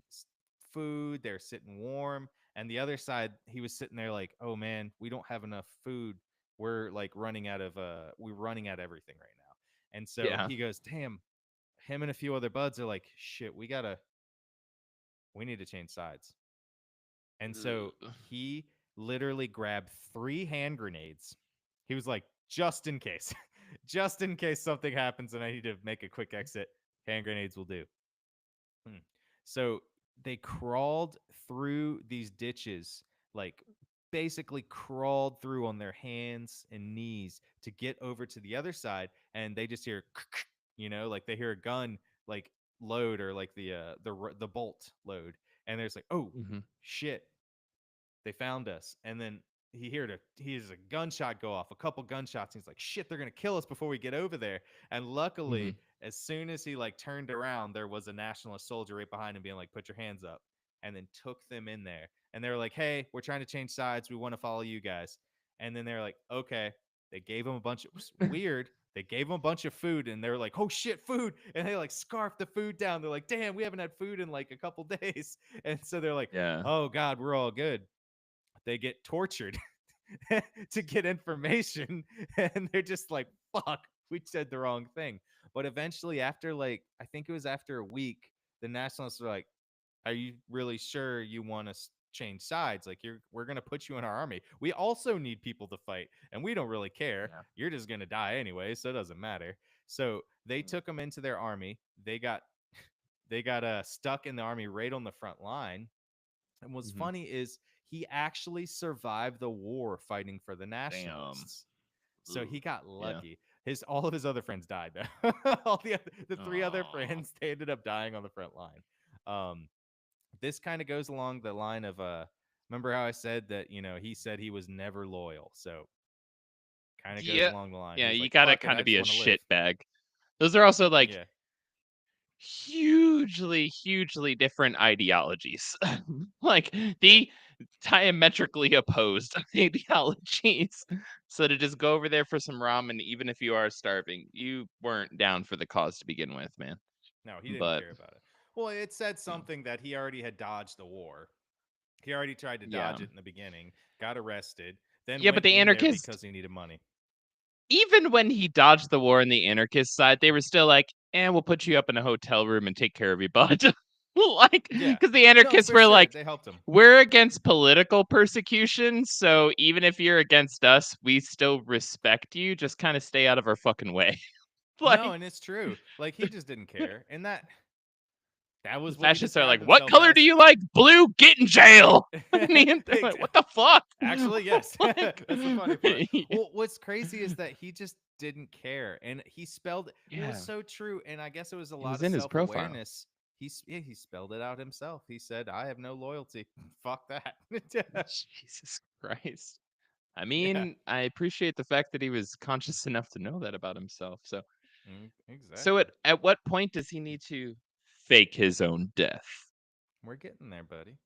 food, they're sitting warm. And the other side, he was sitting there like, oh man, we don't have enough food. We're like running out of we're running out of everything right now. And so Yeah. he goes, damn, him and a few other buds are like, shit, we need to change sides. And so Ugh. he literally grabbed 3 hand grenades. He was like, just in case, just in case something happens and I need to make a quick exit, hand grenades will do. Hmm. So they crawled through these ditches, like basically crawled through on their hands and knees to get over to the other side. And they just hear, like they hear a gun like load or like the bolt load. And there's like, oh Mhm. shit, they found us. And then he hears a gunshot go off, a couple gunshots. And he's like, shit, they're gonna kill us before we get over there. And luckily, Mhm. as soon as he like turned around, there was a nationalist soldier right behind him being like, put your hands up, and then took them in there. And they were like, hey, we're trying to change sides. We want to follow you guys. And then they're like, okay. They gave him a bunch of weird. They gave him a bunch of food and they were like, oh shit, food. And they like scarfed the food down. They're like, damn, we haven't had food in like a couple days. And so they're like, Yeah. oh God, we're all good. They get tortured to get information and they're just like, fuck, we said the wrong thing. But eventually, after like I think it was after a week, the nationalists are like, are you really sure you want to change sides? Like we're going to put you in our army. We also need people to fight and we don't really care. Yeah. You're just going to die anyway, so it doesn't matter. So they Mm. took them into their army. They got stuck in the army right on the front line. And what's Mhm. funny is he actually survived the war fighting for the Damn. nationalists. So Ooh. he got Yeah. lucky. His all of his other friends died though. The 3 other Aw. friends, they ended up dying on the front line. Um, this kind of goes along the line of remember how I said that, he said he was never loyal. So kind of goes Yeah. along the line. Yeah, He's you like, gotta fuck it, kind I of be just a want to live. shit bag. Those are also like Yeah. hugely different ideologies. Like Yeah. the diametrically opposed ideologies. So to just go over there for some ramen, even if you are starving, you weren't down for the cause to begin with, man. No, he didn't But care about it. Well, it said yeah, something that he already had dodged the war. He already tried to yeah, dodge it in the beginning, got arrested, then yeah. But went the in there anarchists, because he needed money. even when he dodged the war in the anarchist side, they were still like, "And we'll put you up in a hotel room and take care of you, bud." Like, Yeah. because the No, anarchists for were sure. like, They helped him. we're against political persecution, so even if you're against us, we still respect you. Just kind of stay out of our fucking way. No, Like and it's true. Like he just didn't care. And that the was what he fascists are like, described "What himself color do as. you like? Blue? Get in jail." And they're like, "What the fuck?" Actually, yes. Like, That's the funny part. Well, what's crazy is that he just didn't care, and he spelled. Well, it's yeah, so true, and I guess it was a it lot was of in his self profile. awareness. He spelled it out himself. He said, "I have no loyalty. Fuck that." Jesus Christ. I Yeah, mean, I appreciate the fact that he was conscious enough to know that about himself. So exactly. at what point does he need to fake his own death. We're getting there, buddy.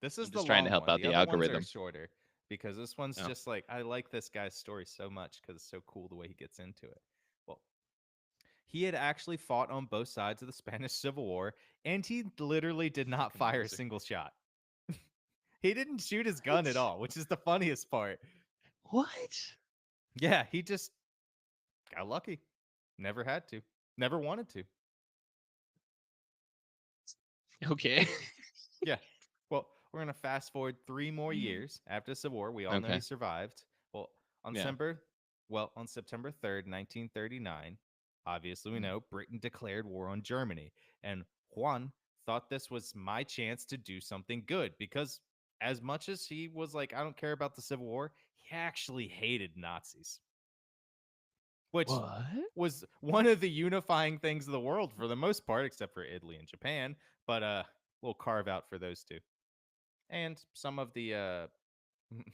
This is I'm the just trying to long help one. out The the other ones are algorithm. shorter because this one's Oh. just like I like this guy's story so much because it's so cool the way he gets into it. Well, he had actually fought on both sides of the Spanish Civil War, and he literally did not Fucking fire a loser. single shot. He didn't shoot his gun at What? all, which is the funniest part. What? Yeah, he just got lucky. Never had to. Never wanted to. Okay. Yeah. Well, we're gonna fast forward 3 more years after the Civil War. We all know he Okay. survived. Well, on Yeah. September 3rd, 1939, obviously we Mm. know Britain declared war on Germany, and Juan thought this was my chance to do something good because as much as he was like, I don't care about the Civil War, he actually hated Nazis, which What? was one of the unifying things of the world for the most part, except for Italy and Japan. But we'll carve out for those two, and some of the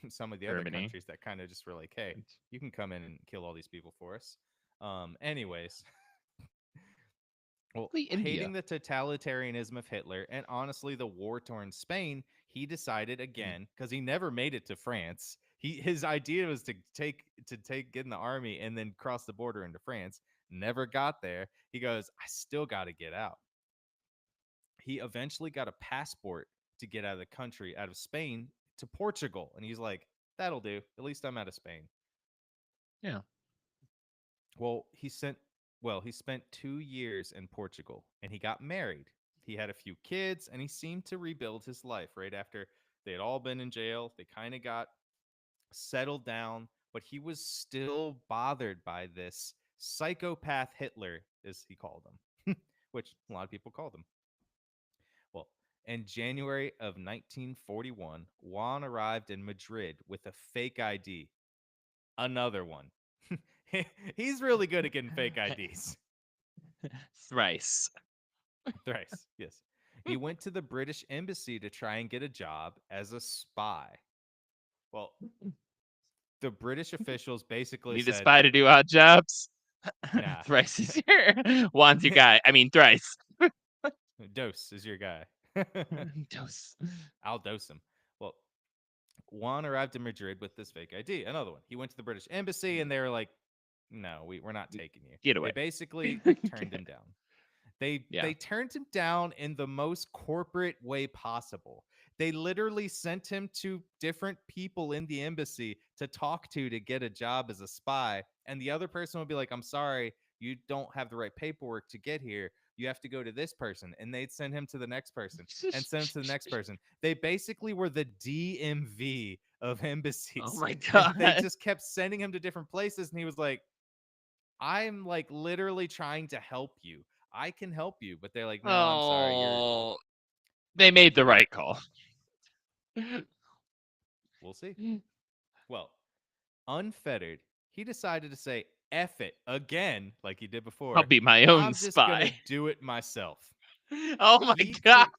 some of the other Germany. countries that kind of just were like, hey, you can come in and kill all these people for us. Anyways, well, Probably India. hating the totalitarianism of Hitler and honestly the war-torn Spain, he decided again because he never made it to France. His idea was to get in the army and then cross the border into France. Never got there. He goes, I still got to get out. He eventually got a passport to get out of the country, out of Spain to Portugal, and he's like, that'll do. At least I'm out of Spain. Yeah. Well, he spent 2 years in Portugal and he got married. He had a few kids and he seemed to rebuild his life right after they had all been in jail. They kind of got settled down, but he was still bothered by this psychopath Hitler, as he called him, which a lot of people called him. Well, in January of 1941, Juan arrived in Madrid with a fake ID. Another one. He's really good at getting fake IDs. Thrice. Thrice, yes. He went to the British embassy to try and get a job as a spy. Well, the British officials basically Need a said, spy to do odd jobs. nah, Thrice is your Juan's your guy. I mean thrice. Dose is your guy. Dose. I'll dose him. Well, Juan arrived in Madrid with this fake ID. Another one. He went to the British embassy and they were like, no, we're not taking you. Get away. They basically turned him down. Yeah. They turned him down in the most corporate way possible. They literally sent him to different people in the embassy to talk to get a job as a spy. And the other person would be like, I'm sorry, you don't have the right paperwork to get here. You have to go to this person. And they'd send him to the next person and send him to the next person. They basically were the DMV of embassies. Oh my And god. they just kept sending him to different places. And he was like, I'm like literally trying to help you. I can help you, but they're like, no, I'm sorry. Oh, they made the right call. We'll see. Well, unfettered, he decided to say F it again, like he did before. I'll be my own I'm just gonna spy. do it myself. Oh my He god.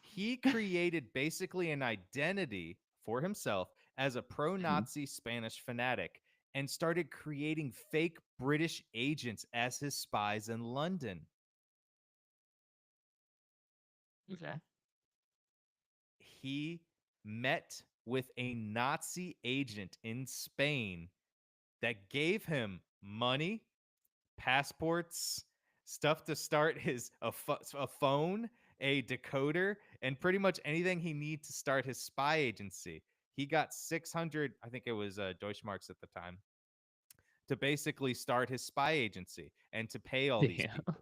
He created basically an identity for himself as a pro-Nazi Spanish fanatic and started creating fake British agents as his spies in London. Okay. He met with a Nazi agent in Spain that gave him money, passports, stuff to start a phone, a decoder, and pretty much anything he needs to start his spy agency. He got 600, I think it was Deutschmarks at the time, to basically start his spy agency and to pay all these people.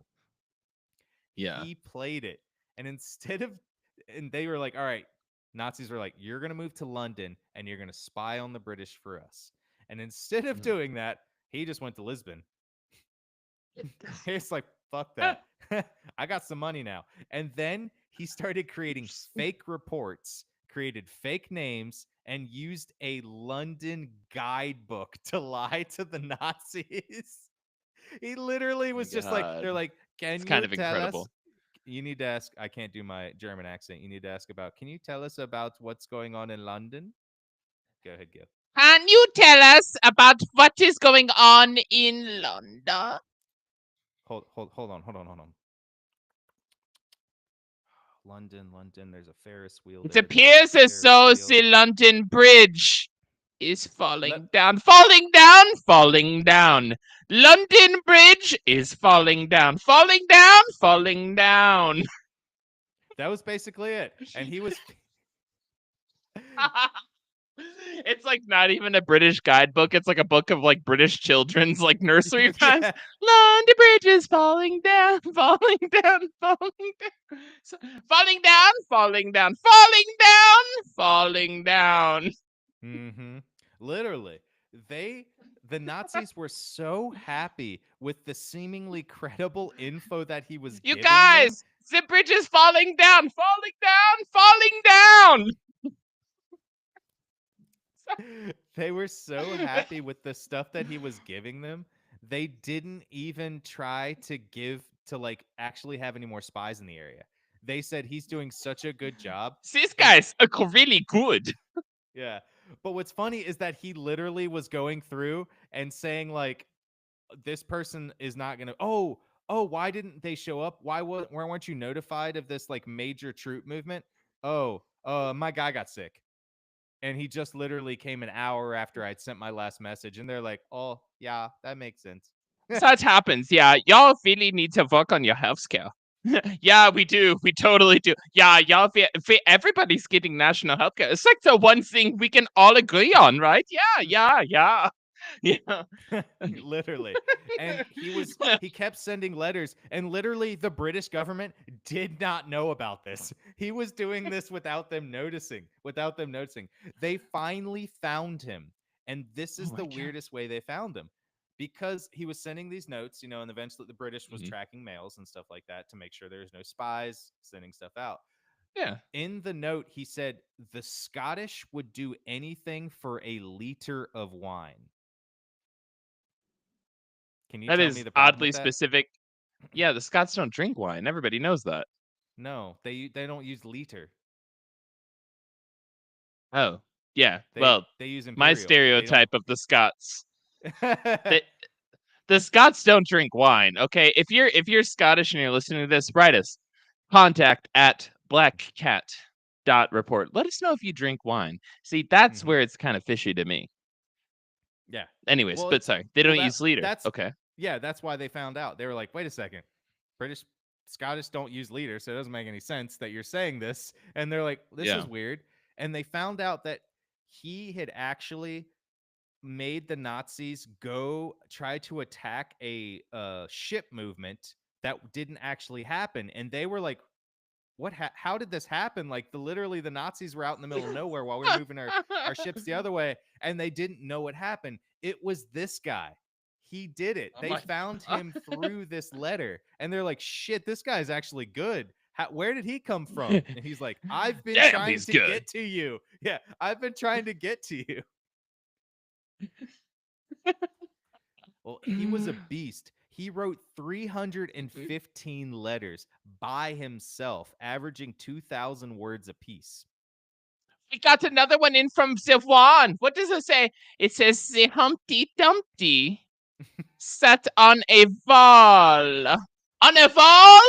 Yeah. He played it. And and they were like, all right, Nazis were like, you're going to move to London and you're going to spy on the British for us. And instead of doing that, he just went to Lisbon. He's like, fuck that. I got some money now. And then he started creating fake reports, created fake names, and used a London guidebook to lie to the Nazis. He literally was just like, they're like, can It's you kind of tell incredible. us? You need to ask. I can't do my German accent. You need to ask about. Can you tell us about what's going on in London? Go ahead, Gil. Can you tell us about what is going on in London? Hold on. London. There's a Ferris wheel. It there. appears There's a as though Ferris the wheel. London Bridge is falling Let- down, falling down, falling down. London Bridge is falling down, falling down, falling down. That was basically it. And he was. It's like not even a British guidebook. It's like a book of like British children's like nursery rhymes. Yeah. London Bridge is falling down, falling down, falling down, falling down, falling down, falling down, falling down. Mm-hmm. Literally, the Nazis were so happy with the seemingly credible info that he was You giving guys, the bridge is falling down, falling down, falling down. them. They were so happy with the stuff that he was giving them. They didn't even try to like actually have any more spies in the area. They said he's doing such a good job. These guys are really good. Yeah. But what's funny is that he literally was going through and saying like this person is not going to why didn't they show up? Weren't you notified of this like major troop movement? My guy got sick. And he just literally came an hour after I'd sent my last message and they're like, "Oh, yeah, that makes sense." Such happens. Yeah, y'all really need to work on your healthcare. Yeah, we do. We totally do. Yeah, y'all. Everybody's getting national healthcare. It's like the one thing we can all agree on, right? Yeah. Yeah. Literally. And he kept sending letters and literally the British government did not know about this. He was doing this without them noticing. They finally found him. And this is the weirdest way they found him. Because he was sending these notes, and eventually the British was tracking mails and stuff like that to make sure there's no spies sending stuff out. Yeah. In the note, he said the Scottish would do anything for a liter of wine. Can you That tell is me the problem oddly with that? specific. Yeah, the Scots don't drink wine. Everybody knows that. No, they don't use liter. Oh, yeah. They use imperial. My stereotype of the Scots. They The Scots don't drink wine. Okay, if you're Scottish and you're listening to this, write us. Contact at blackcat.report. Let us know if you drink wine. See, that's where it's kind of fishy to me. Yeah. Anyways, but sorry, they don't use liter. That's okay. Yeah, that's why they found out. They were like, wait a second, Scottish don't use liter, so it doesn't make any sense that you're saying this. And they're like, this is weird. And they found out that he had actually made the Nazis go try to attack a ship movement that didn't actually happen. And they were like, what? How did this happen? Like literally the Nazis were out in the middle of nowhere while we were moving our ships the other way, and they didn't know what happened. It was this guy. He did it. They found him through this letter, and they're like, shit, this guy's actually good. Where did he come from? And he's like, I've been trying to get to you. Yeah, I've been trying to get to you. Well, he was a beast. He wrote 315 letters by himself, averaging 2,000 words apiece. We got another one in from Zivwan. What does it say? It says the Humpty Dumpty sat on a wall. On a wall?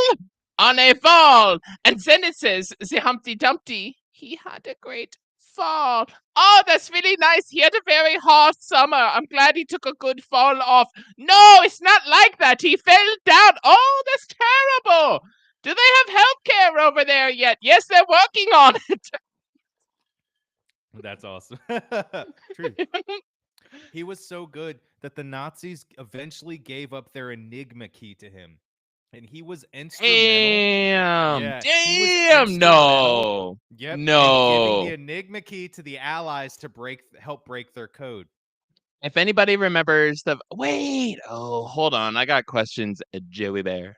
On a wall. And then it says the Humpty Dumpty, he had a great fall. Oh, that's really nice. He had a very hot summer. I'm glad he took a good fall off. No, it's not like that. He fell down. Oh, that's terrible. Do they have healthcare over there yet? Yes, they're working on it. That's awesome. True. He was so good that the Nazis eventually gave up their Enigma key to him. And he was instrumental. Damn, no. Yep. No. Giving the Enigma key to the Allies to help break their code. If anybody remembers hold on. I got questions, Joey Bear.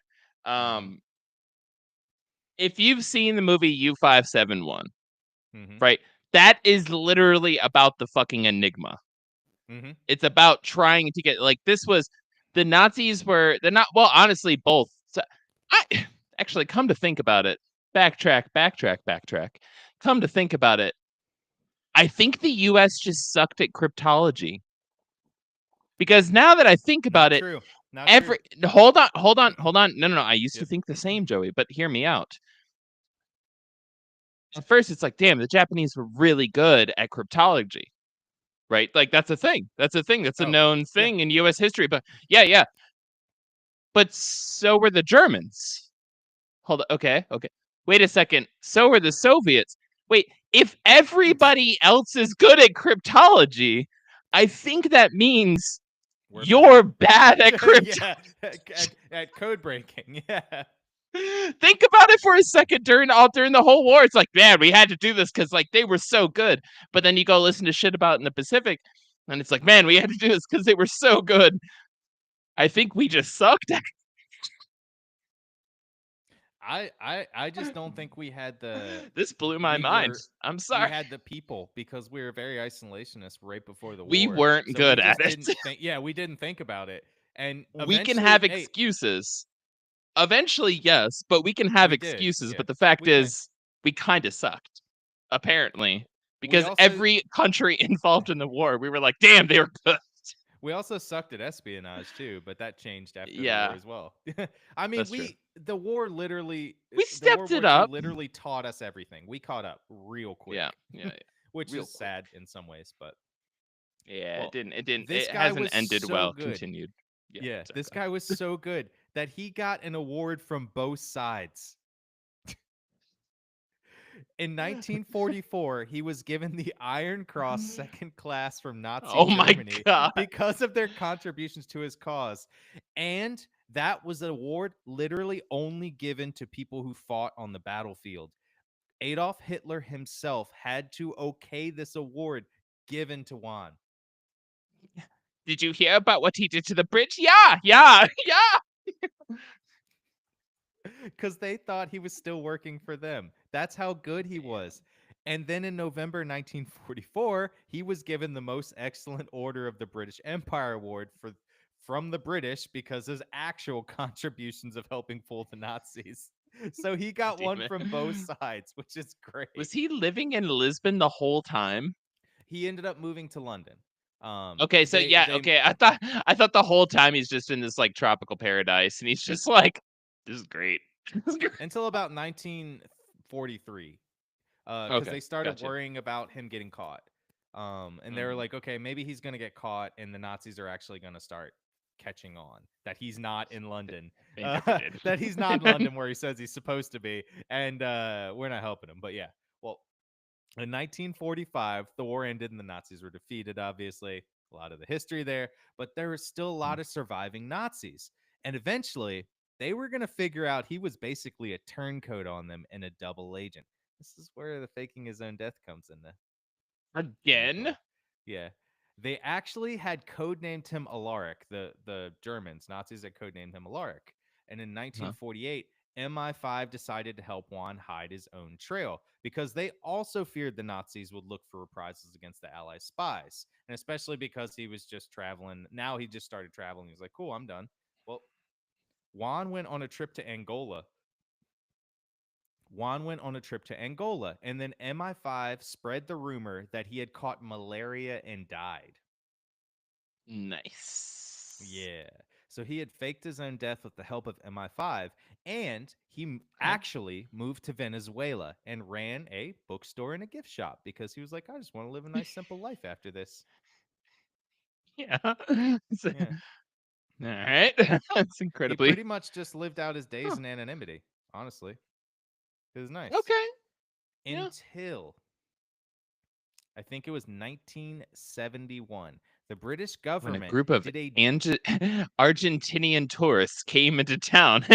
If you've seen the movie U-571, right? That is literally about the fucking Enigma. It's about trying to get the Nazis were honestly both. So I actually come to think about it. Backtrack. Come to think about it. I think the US just sucked at cryptology. Because now that I think about it, hold on. No. I used to think the same, Joey, but hear me out. at first it's like, damn, the Japanese were really good at cryptology, right? Like that's a thing. That's a thing. That's a Oh, known yeah. thing in U.S. history. But yeah. But so were the Germans. Hold on. Okay. Wait a second. So were the Soviets. Wait, if everybody else is good at cryptology, I think that means We're you're bad at cryptology. Yeah, at code breaking. Yeah. Think about it for a second during the whole war. It's like, man, we had to do this because like they were so good. But then you go listen to shit about in the Pacific, and it's like, man, we had to do this because they were so good. I think we just sucked at. I just don't think we had the This blew my we mind. were I'm we sorry. had the people because we were very isolationist right before the We war. weren't So good we at just it. didn't think we didn't think about it. And We can eventually, have hey, excuses. Eventually, yes, but we can have we did. excuses. Yeah. But the fact We can. is, we kind of sucked, apparently, We because also every country involved in the war, we were like, damn, they were good. we also sucked at espionage too, but that changed after the war Yeah, as well. I mean, that's true. the war literally We the stepped World it War II up. literally taught us everything. We caught up real quick. Yeah. Which Real is quick. sad in some ways, but Yeah, well, it didn't. this It guy hasn't was ended so well. good. Continued. Yeah, this Exactly. guy was so good that he got an award from both sides. In 1944, he was given the Iron Cross Second Class from Nazi Oh my Germany god. because of their contributions to his cause. And that was an award literally only given to people who fought on the battlefield. Adolf Hitler himself had to okay this award given to Juan. Did you hear about what he did to the bridge? Yeah. Because they thought he was still working for them. That's how good he was. And then in November 1944, he was given the Most Excellent Order of the British Empire Award from the British because his actual contributions of helping fool the Nazis. So he got Damn one it. from both sides, which is great. Was he living in Lisbon the whole time? He ended up moving to London. Okay, so They okay. I thought the whole time he's just in this like tropical paradise, and he's just like, this is great. until about 1943, because Okay, they started gotcha. worrying about him getting caught. And they were like, okay, maybe he's gonna get caught, and the Nazis are actually gonna start catching on that he's not in London, They never did. that he's not in London where he says he's supposed to be, and we're not helping him. But yeah, well, in 1945, the war ended and the Nazis were defeated. Obviously, a lot of the history there, but there was still a lot of surviving Nazis, and eventually they were gonna figure out he was basically a turncoat on them and a double agent. This is where the faking his own death comes in the Again? play. Yeah. They actually had codenamed him Alaric. The Germans, Nazis had codenamed him Alaric. And in Huh. 1948, MI5 decided to help Juan hide his own trail because they also feared the Nazis would look for reprisals against the Allies spies. And especially because he was just traveling. Now he just started traveling. He's like, cool, I'm done. Well, Juan went on a trip to Angola. Juan went on a trip to Angola, and then MI5 spread the rumor that he had caught malaria and died. Nice. Yeah. So he had faked his own death with the help of MI5, and he actually moved to Venezuela and ran a bookstore and a gift shop because he was like, I just want to live a nice, simple life after this. Yeah. Yeah. All right. That's He incredibly. pretty much just lived out his days Huh. in anonymity, honestly. It was nice. Okay. Yeah. Until I think it was 1971. The British When a government group of did a Argentinian tourists came into town.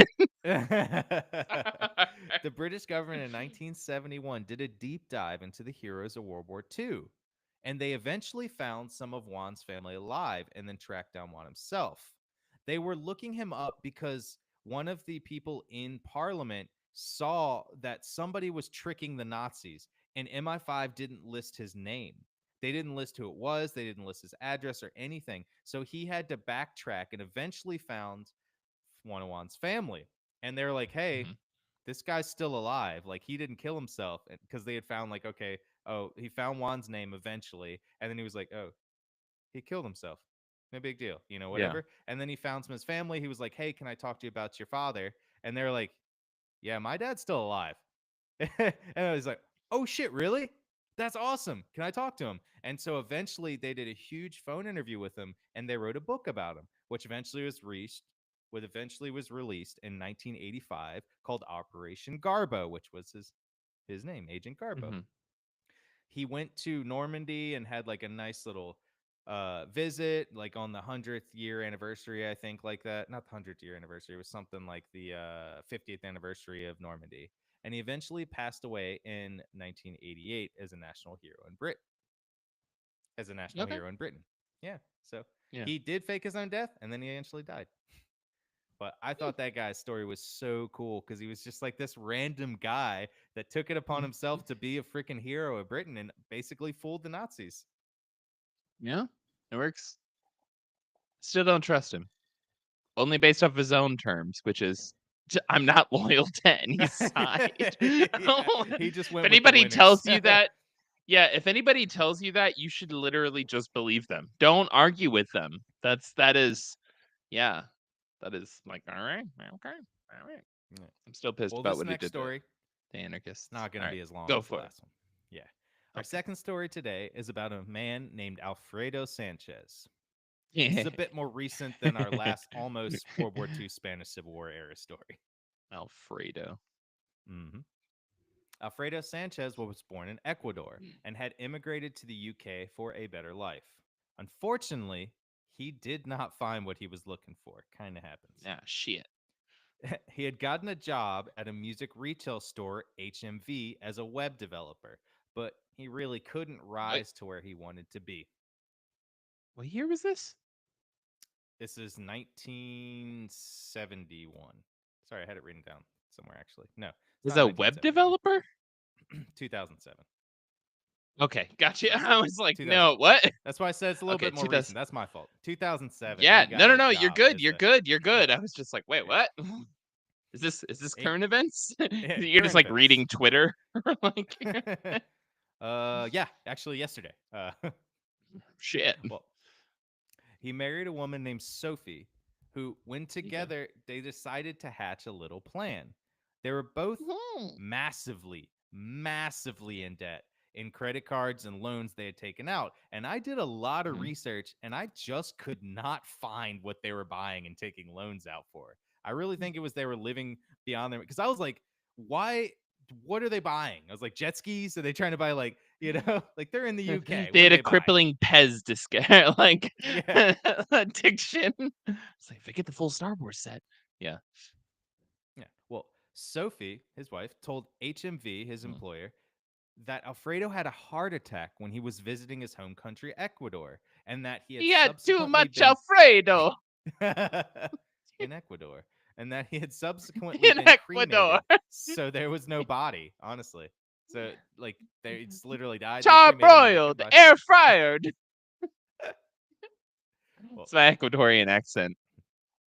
the British government in 1971 did a deep dive into the heroes of World War II, and they eventually found some of Juan's family alive and then tracked down Juan himself. They were looking him up because one of the people in parliament saw that somebody was tricking the Nazis, and MI5 didn't list his name. They didn't list who it was, they didn't list his address or anything. So he had to backtrack and eventually found one of Juan's family. And they're like, hey, Mhm. this guy's still alive. Like, he didn't kill himself. Because they had found, like, okay, oh, he found Juan's name eventually. And then he was like, oh, he killed himself. No big deal, Yeah. whatever. And then he found some of his family. He was like, hey, can I talk to you about your father? And they're like, yeah, my dad's still alive. And I was like, oh shit, really? That's awesome. Can I talk to him? And so eventually they did a huge phone interview with him and they wrote a book about him, which eventually was released in 1985 called Operation Garbo, which was his name, Agent Garbo. Mm-hmm. He went to Normandy and had like a nice little visit, like on the 100th year anniversary, I think, like that. Not the 100th year anniversary, it was something like the 50th anniversary of Normandy. And he eventually passed away in 1988 as a national hero in Britain. As a national Okay. hero in Britain. Yeah. So Yeah. he did fake his own death and then he eventually died. But I thought that guy's story was so cool because he was just like this random guy that took it upon himself to be a freaking hero of Britain and basically fooled the Nazis. Yeah, it works. Still don't trust him. Only based off his own terms, which is I'm not loyal to any side. He just went If with the anybody winners. tells you that, yeah, if anybody tells you that, you should literally just believe them. Don't argue with them. That is like, all right, okay, all right. Yeah. I'm still pissed Well, about this what he next did story, to the anarchists. not going All to be right, as long go as the for it. last one. Yeah. Our Okay. second story today is about a man named Alfredo Sanchez. This is a bit more recent than our last almost World War II Spanish Civil War era story. Alfredo. Mm-hmm. Alfredo Sanchez was born in Ecuador and had immigrated to the UK for a better life. Unfortunately, he did not find what he was looking for. Kind of happens. Ah, shit. He had gotten a job at a music retail store, HMV, as a web developer, but he really couldn't rise to where he wanted to be. What year was this? This is 1971. Sorry, I had it written down somewhere actually. No, Was a web 1971. developer? 2007. Okay, gotcha. I was like, 2000. no, what? That's why I said it's a little Okay, bit more 2000. recent. That's my fault. 2007. Yeah, he got no. a You're job good. as You're a- good. You're good. I was just like, wait, Yeah. what? Is this Eight- current events? Yeah, You're just current like events. reading Twitter, like Yeah, actually yesterday. shit. Well, he married a woman named Sophie, who, when together, they decided to hatch a little plan. They were both massively in debt in credit cards and loans they had taken out. And I did a lot of research and I just could not find what they were buying and taking loans out for. I really think it was they were living beyond their, because I was like, why? What are they buying? I was like, jet skis? Are they trying to buy like, like they're in the UK? They had a buying? crippling Pez like Yeah. addiction. It's like if I get the full Star Wars set. Yeah. Yeah. Well, Sophie, his wife, told HMV, his employer, that Alfredo had a heart attack when he was visiting his home country, Ecuador, and that He had too much been Alfredo in Ecuador, and that he had subsequently in been Ecuador. cremated, so there was no body, honestly. So, like, they just literally died. Charbroiled, air fryered. Well, It's my Ecuadorian accent.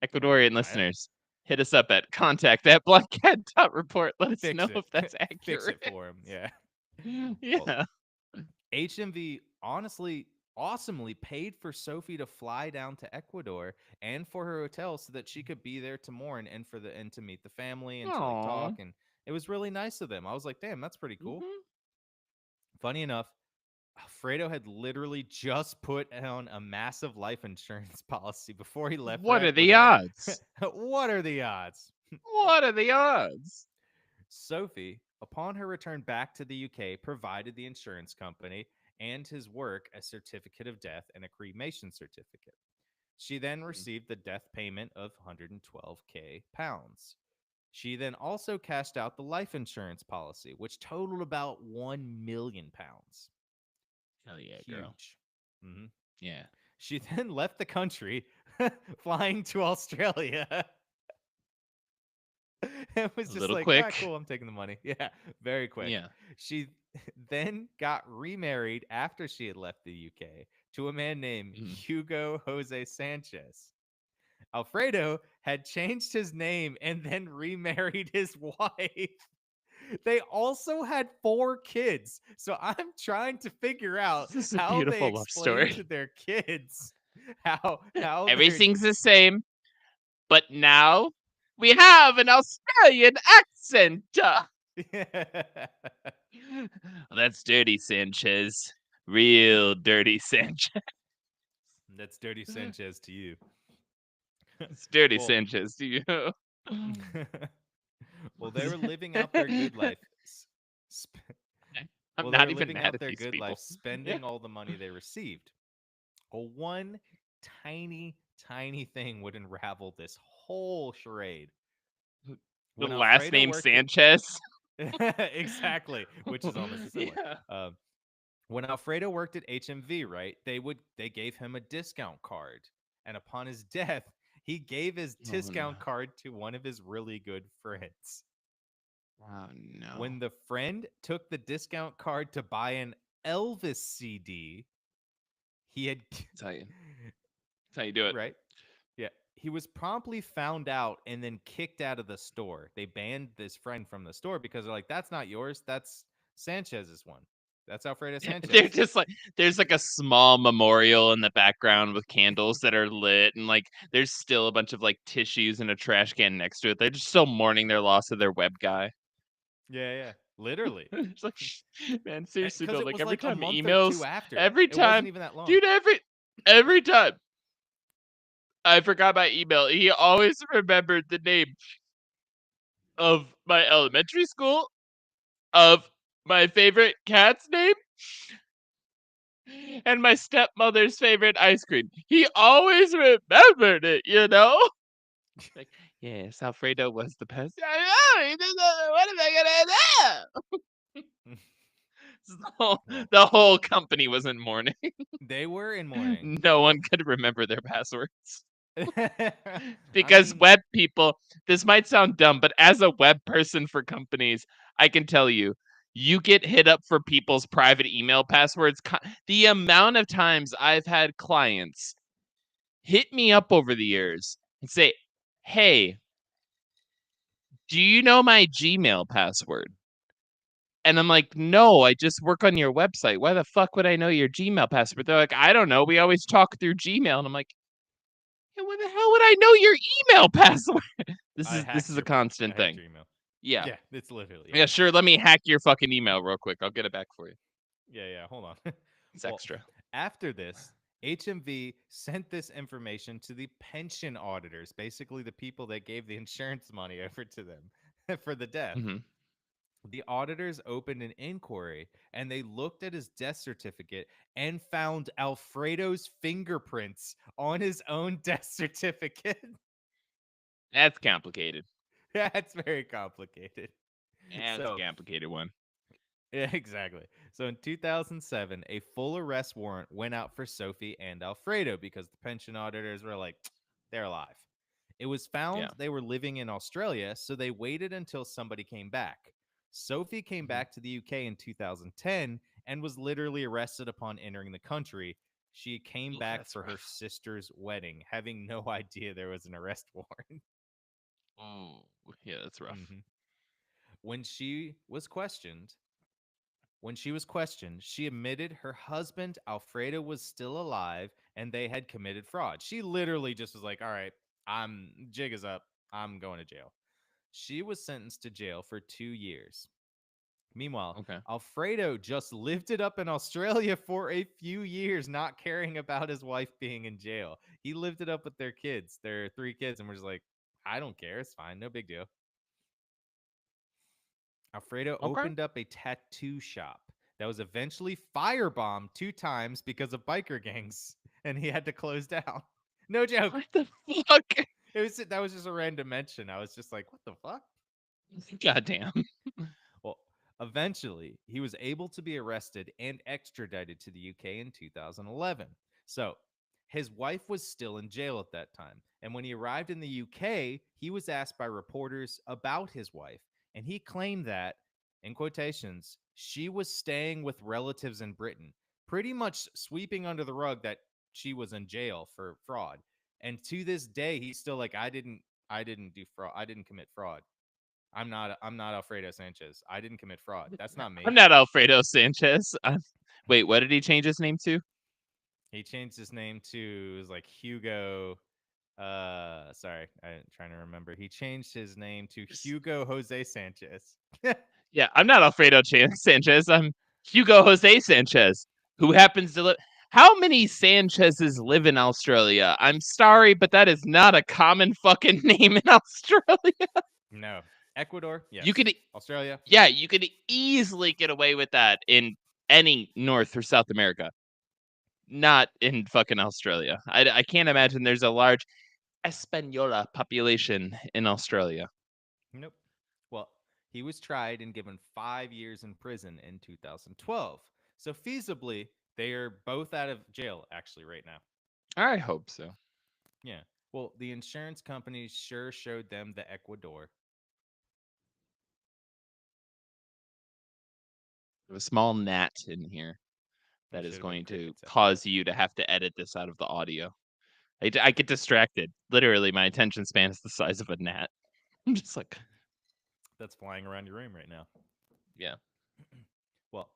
Ecuadorian listeners, hit us up at contact@blackcat.report. Let us know if that's accurate. Fix it for him. Yeah. Yeah. Well, HMV honestly awesomely paid for Sophie to fly down to Ecuador and for her hotel so that she could be there to mourn and to meet the family and to like talk, and it was really nice of them. I was like, damn, that's pretty cool. Funny enough, Alfredo had literally just put on a massive life insurance policy before he left. What are the odds? What are the odds? What are the odds? Sophie, upon her return back to the UK, provided the insurance company and his work a certificate of death and a cremation certificate. She then received the death payment of 112k pounds. She then also cashed out the life insurance policy, which totaled about 1 million pounds. Hell yeah, Huge. girl. Mm-hmm. Yeah. She then left the country, flying to Australia. It was just like, quick. ah, cool, I'm taking the money. Yeah, very quick. Yeah. She then got remarried after she had left the UK to a man named Hugo Jose Sanchez. Alfredo had changed his name and then remarried his wife. They also had 4 kids. So I'm trying to figure out how they explain to their kids how everything's the same, but now we have an Australian accent. That's dirty Sanchez. Real dirty Sanchez. That's dirty Sanchez to you. It's dirty Well, Sanchez to you. well, they were living out their good life. Sp- I'm well, they not were even living mad out at their these good life, people. Yeah. spending all the money they received. Well, one tiny, tiny thing would unravel this whole charade. The When last Alfredo name worked at Sanchez. exactly, which is almost similar. Yeah. When Alfredo worked at HMV, right? They gave him a discount card, and upon his death, he gave his Oh no. discount card to one of his really good friends. Oh no. When the friend took the discount card to buy an Elvis CD, he had That's how you. That's how you do it. right. Yeah, he was promptly found out and then kicked out of the store. They banned this friend from the store because they're like, "That's not yours. That's Sanchez's one. That's Alfredo They're Sanchez." just like there's like a small memorial in the background with candles that are lit, and like there's still a bunch of like tissues and a trash can next to it. They're just still mourning their loss of their web guy. Yeah, yeah, literally. It's like, man, seriously Because though, it like was every like a time month or two emails, after. every It wasn't time, even that long. dude, every time I forgot my email, he always remembered the name of my elementary school, of my favorite cat's name, and my stepmother's favorite ice cream. He always remembered it, you know? Like, yes, Alfredo was the best. I know. What am I gonna do? So Well, the whole company was in mourning. they were in mourning. No one could remember their passwords. I Because mean, web people, this might sound dumb, but as a web person for companies, I can tell you, you get hit up for people's private email passwords. The amount of times I've had clients hit me up over the years and say, "Hey, do you know my Gmail password?" And I'm like, "No, I just work on your website. Why the fuck would I know your Gmail password?" They're like, "I don't know. We always talk through Gmail." And I'm like, "Yeah, what the hell would I know your email password?" This I is hacked a your I constant hacked thing. your email. Yeah. Yeah, it's literally Yeah, sure. Let me hack your fucking email real quick. I'll get it back for you. yeah, yeah. Hold on. It's Well, extra. after this, HMV sent this information to the pension auditors, basically the people that gave the insurance money over to them for the death. Hmm. The auditors opened an inquiry and they looked at his death certificate and found Alfredo's fingerprints on his own death certificate. That's complicated. That's very complicated. That's a So, complicated one. yeah, exactly. So in 2007, a full arrest warrant went out for Sophie and Alfredo because the pension auditors were like, they're alive. It was Yeah. found they were living in Australia, so they waited until somebody came back. Sophie came Hmm. back to the UK in 2010 and was literally arrested upon entering the country. She came Oh, back that's for her rough. sister's wedding, having no idea there was an arrest warrant. Oh, yeah, that's rough. Mhm. When she was questioned, When she was questioned, she admitted her husband, Alfredo, was still alive and they had committed fraud. She literally just was like, all right, jig is up. I'm going to jail. She was sentenced to jail for 2 years. Meanwhile, Okay. Alfredo just lived it up in Australia for a few years, not caring about his wife being in jail. He lived it up with their kids, their three kids, and we're just like, I don't care. It's fine. No big deal. Alfredo Okay. opened up a tattoo shop that was eventually firebombed 2 times because of biker gangs, and he had to close down. No joke. What the fuck? That was just a random mention. I was just like, what the fuck? Goddamn. Well, eventually, he was able to be arrested and extradited to the UK in 2011. So, his wife was still in jail at that time. And when he arrived in the UK, he was asked by reporters about his wife. And he claimed that, in quotations, she was staying with relatives in Britain, pretty much sweeping under the rug that she was in jail for fraud. And to this day, he's still like, I didn't do fraud. I didn't commit fraud. I'm not Alfredo Sanchez. I didn't commit fraud. That's not I'm me. not Alfredo Sanchez. Wait, what did he change his name to? He changed his name to it was like Hugo. Sorry, I'm trying to remember. He changed his name to Hugo Jose Sanchez. Yeah, I'm not Alfredo Sanchez. I'm Hugo Jose Sanchez, who happens to live. How many Sanchez's live in Australia? I'm sorry, but that is not a common fucking name in Australia. No. Ecuador, You yes. could, Australia, yeah, you could easily get away with that in any North or South America, not in fucking Australia. I can't imagine there's a large Española population in Australia. nope. Well, he was tried and given 5 years in prison in 2012. So feasibly, they are both out of jail actually right now. I hope so. Yeah. Well, the insurance companies sure showed them the Ecuador. A small gnat in here It that is should have been going to crickets, I think. cause you to have to edit this out of the audio. I get distracted. Literally, my attention span is the size of a gnat. I'm just like, That's flying around your room right now. yeah. Well,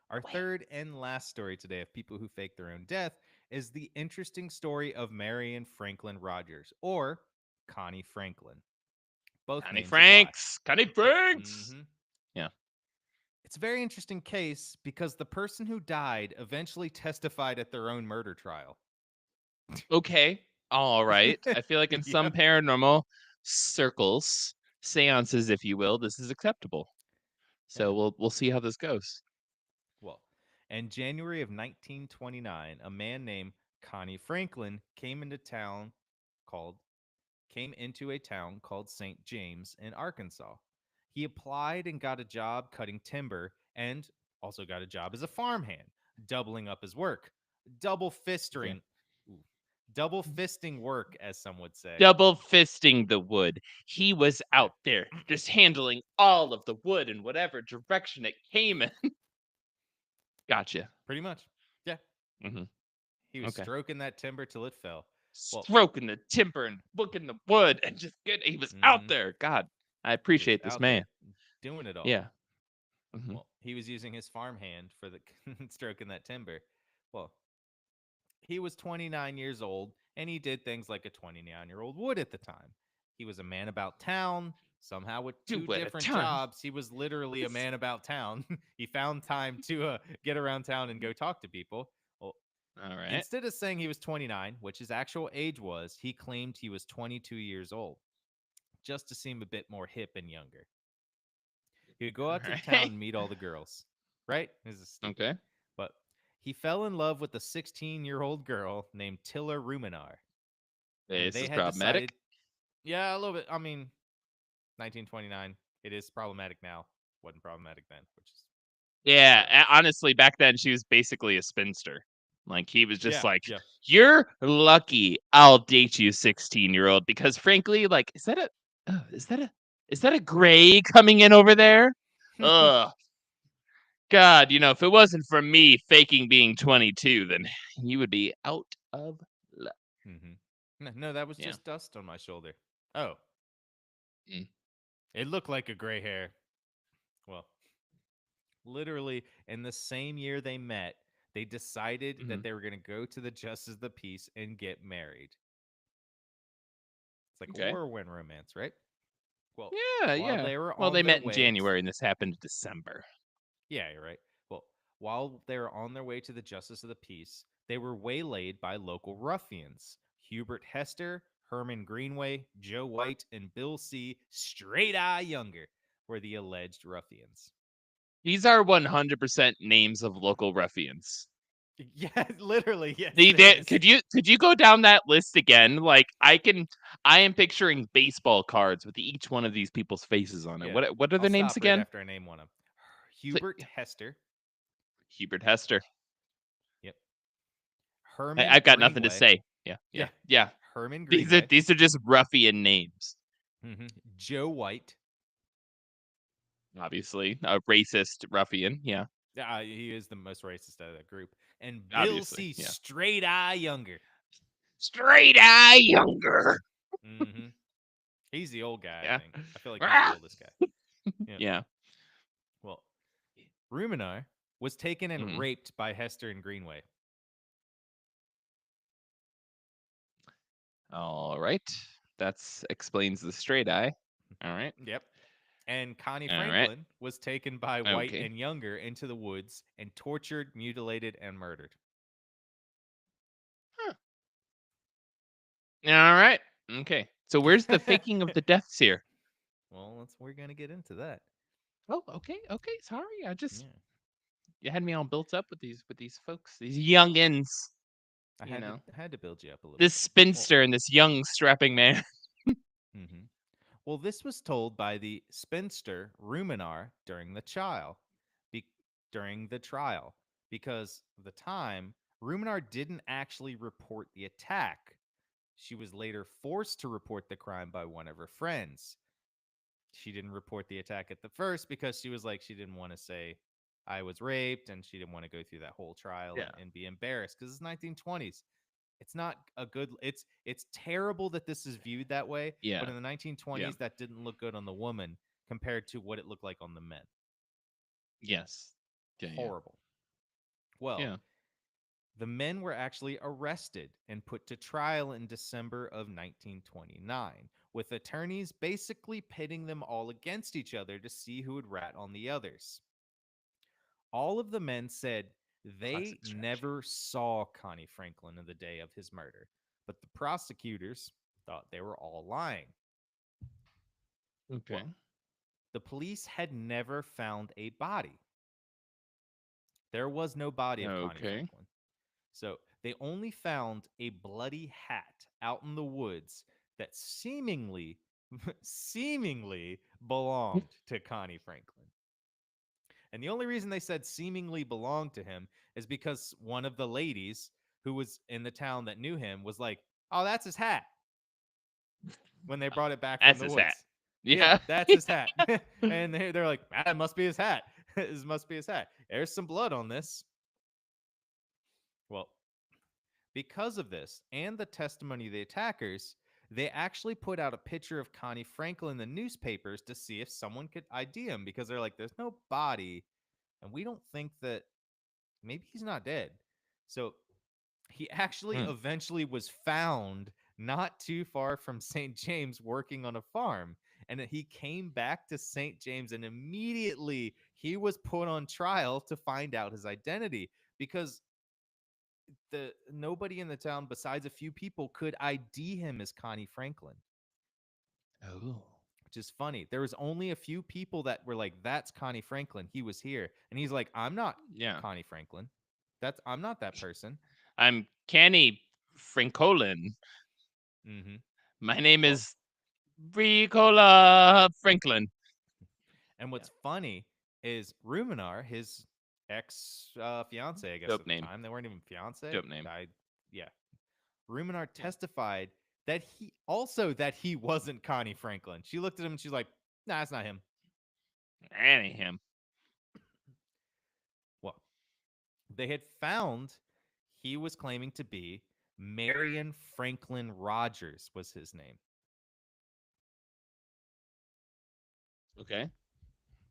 our third and last story today of people who fake their own death is the interesting story of Marion Franklin Rogers, or Connie Franklin. Both Connie names apply. Franks. Connie Franks. hmm Yeah. It's a very interesting case because the person who died eventually testified at their own murder trial. Okay. All right. I feel like in some Yep. paranormal circles, seances, if you will, this is acceptable. So Yeah. we'll see how this goes. Well, in January of 1929, a man named Connie Franklin called came into a town called St. James in Arkansas. He applied and got a job cutting timber and also got a job as a farmhand, doubling up his work. Double Okay. fisting ooh, double fisting work, as some would say. Double fisting the wood. He was Yeah. out there just handling all of the wood in whatever direction it came in. Gotcha. Pretty much. Yeah. hmm He was Okay. stroking that timber till it fell. Well, Stroking the timber and booking the wood and just good. He was out mhm, there. God, I he was appreciate this out there man. doing it all. Yeah. hmm Well, he was using his farmhand for the stroking that timber. Well, he was 29 years old and he did things like a 29-year-old would at the time. He was a man about town. Somehow, with Two two at a different time. jobs, he was literally a man about town. He found time to get around town and go talk to people. Well, All right. instead of saying he was 29, which his actual age was, he claimed he was 22 years old, just to seem a bit more hip and younger. He would go All out to the town right. and meet all the girls, right? This is stupid. Okay. But he fell in love with a 16-year-old girl named Tilla Ruminar. And This they is had problematic. decided, yeah, a little bit. I mean, 1929, it is problematic now. Wasn't problematic then, which is Yeah. whatever. Honestly, back then she was basically a spinster. Like he was just Yeah, like, yeah. "You're lucky. I'll date you, 16-year-old." Because frankly, like, is that a gray coming in over there? Ugh. God, if it wasn't for me faking being 22, then you would be out of luck. No, that was Yeah. just dust on my shoulder. Oh, Mm. it looked like a gray hair. Well, literally in the same year they met, they decided hmm that they were going to go to the Justice of the Peace and get married. It's like a Okay. whirlwind romance, right? Well, Yeah, while yeah. they were Well, on they their met in way, January and this happened in December. yeah, you're right. Well, while they were on their way to the Justice of the Peace, they were waylaid by local ruffians. Hubert Hester, Herman Greenway, Joe White, and Bill C. Straight Eye Younger were the alleged ruffians. These are 100% names of local ruffians. Yeah, literally, yes, it is. Could you go down that list again? Like I am picturing baseball cards with each one of these people's faces on it. Yeah, What are I'll their names stop right again? after I name one of them. It's like, Hubert yeah, Hester. Hubert Hester. Yep. Herman I've got nothing to Greenway. say. Yeah, yeah, Yeah. yeah. Herman These are Greenway. these are just ruffian names. Joe White. Obviously, a racist ruffian. Yeah, Yeah, he is the most racist out of that group. And Bill obviously. C. Yeah. Straight Eye Younger. Straight Eye Younger. hmm He's the old guy, I Yeah. think. I feel like he's the Ah! oldest guy. Yeah. Yeah. Well, Ruminar was taken and Mhm. raped by Hester and Greenway. All right. That's explains the straight eye. All right. Yep. And Connie All right. Franklin was taken by White Okay. and Younger into the woods and tortured, mutilated, and murdered. Huh. All right. Okay. So where's the faking of the deaths here? Well, we're gonna get into that. Oh, okay. Okay. Sorry. Yeah, You had me all built up with these folks, these youngins. I You had to know, I had to build you up a little this bit. Well, spinster and this young strapping man. hmm well, this was told by the spinster Ruminar be- during the trial, because the time Ruminar didn't actually report the attack. She was later forced to report the crime by one of her friends. She didn't report the attack at the first because she was like, she didn't want to say I was raped, and she didn't want to go through that whole trial Yeah. and be embarrassed because it's 1920s. It's not a good, it's terrible that this is viewed that way, but Yeah. in the Yeah. 1920s that didn't look good on the woman compared to what it looked like on the men. Yes. Yeah. Yeah. Horrible. Well, Yeah. the men were actually arrested and put to trial in December of 1929, with attorneys basically pitting them all against each other to see who would rat on the others. All of the men said they Classic strategy. never saw Connie Franklin on the day of his murder, but the prosecutors thought they were all lying. Okay. Well, the police had never found a body. There was no body of Connie Okay. Franklin. So they only found a bloody hat out in the woods that seemingly belonged to Connie Franklin. And the only reason they said seemingly belonged to him is because one of the ladies who was in the town that knew him was like, "Oh, that's his hat." When they brought it back from That's the his hat. woods. Yeah, Yeah. that's his hat. And they're like, "That must be his hat. This must be his hat. There's some blood on this." Well, because of this and the testimony of the attackers, they actually put out a picture of Connie Franklin in the newspapers to see if someone could ID him, because they're like, there's no body, and we don't think that maybe he's not dead. So he actually Hmm. eventually was found not too far from St. James working on a farm. And he came back to St. James, and immediately he was put on trial to find out his identity, because the nobody in the town besides a few people could ID him as Connie Franklin, Oh. which is funny. There was only a few people that were like, "That's Connie Franklin. He was here," and he's like, "I'm not Yeah. Connie Franklin. I'm not that person." I'm Canny Frankolin. hmm My name Well, is Ricola Franklin. and Yeah. what's funny is Ruminar, his ex fiance, I guess Dope at the name. time they weren't even fiance. Dope name. Yeah, Ruminar Yeah. testified that he wasn't Connie Franklin. She looked at him and she's like, "Nah, it's not him." Any him. Well, they had found he was claiming to be Marion Franklin Rogers was his name. Okay.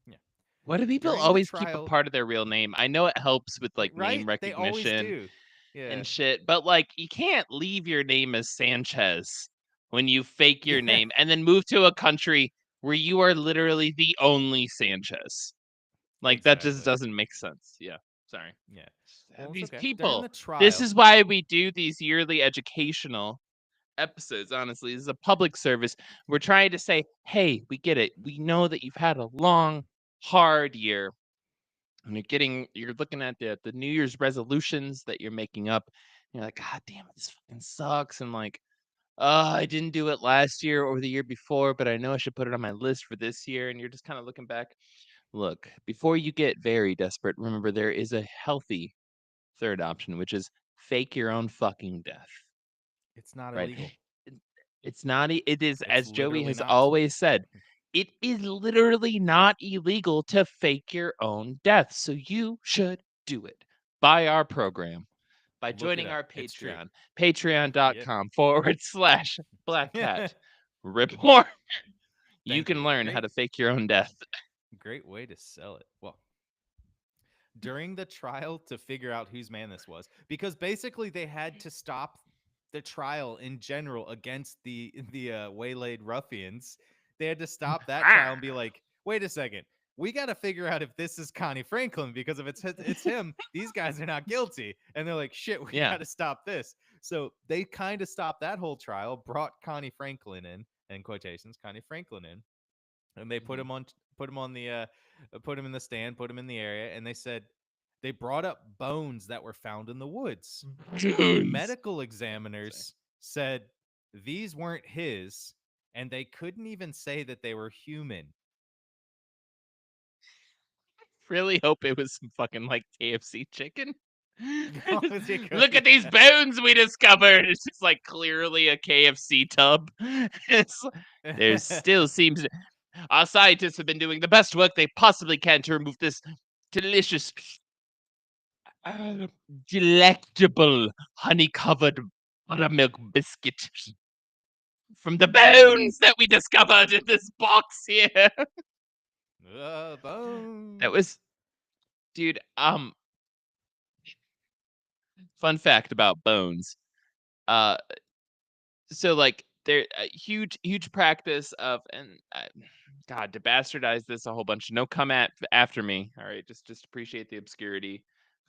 Yeah. Why do people During the always keep a trial, part of their real name? I know it helps with like right? name They always recognition do. Yeah. and shit, but like you can't leave your name as Sanchez when you fake your Yeah. name and then move to a country where you are literally the only Sanchez. Like that just Exactly. doesn't make sense. Yeah. Sorry. Yeah. Well, it's These okay. During people. the This trial, is why we do these yearly educational episodes, honestly. This is a public service. We're trying to say, hey, we get it. We know that you've had a long, hard year. And you're looking at the New Year's resolutions that you're making up. And you're like, God damn it, this fucking sucks. And like, I didn't do it last year or the year before, but I know I should put it on my list for this year. And you're just kind of looking back. Look, before you get very desperate, remember there is a healthy third option, which is fake your own fucking death. it's not Right? illegal. It's not, it is, It's as Joey literally has not. always said, it is literally not illegal to fake your own death. So you should do it. Buy our program by Look it joining up. our It's true. Patreon, Yep. patreon.com/Black Cat Report. You Thank you. can learn how to fake your own death. Great way to sell it. Well, during the trial to figure out whose man this was, because basically they had to stop the trial in general against the waylaid ruffians. They had to stop that trial and be like, wait a second. We got to figure out if this is Connie Franklin, because if it's him, these guys are not guilty. And they're like, shit, we Yeah. got to stop this. So they kind of stopped that whole trial, brought Connie Franklin in quotations, Connie Franklin in, and they put him in the stand, put him in the area, and they said they brought up bones that were found in the woods. The medical examiners said these weren't his, and they couldn't even say that they were human. Really hope it was some fucking like KFC chicken. It could, Look at these bones we discovered. It's just like clearly a KFC tub. There still seems our scientists have been doing the best work they possibly can to remove this delicious, delectable honey-covered buttermilk biscuit from the bones that we discovered in this box here. Bones. That was, dude. Fun fact about bones. So like there a huge practice of, and God, to bastardize this a whole bunch. No, come after me. All right, just appreciate the obscurity,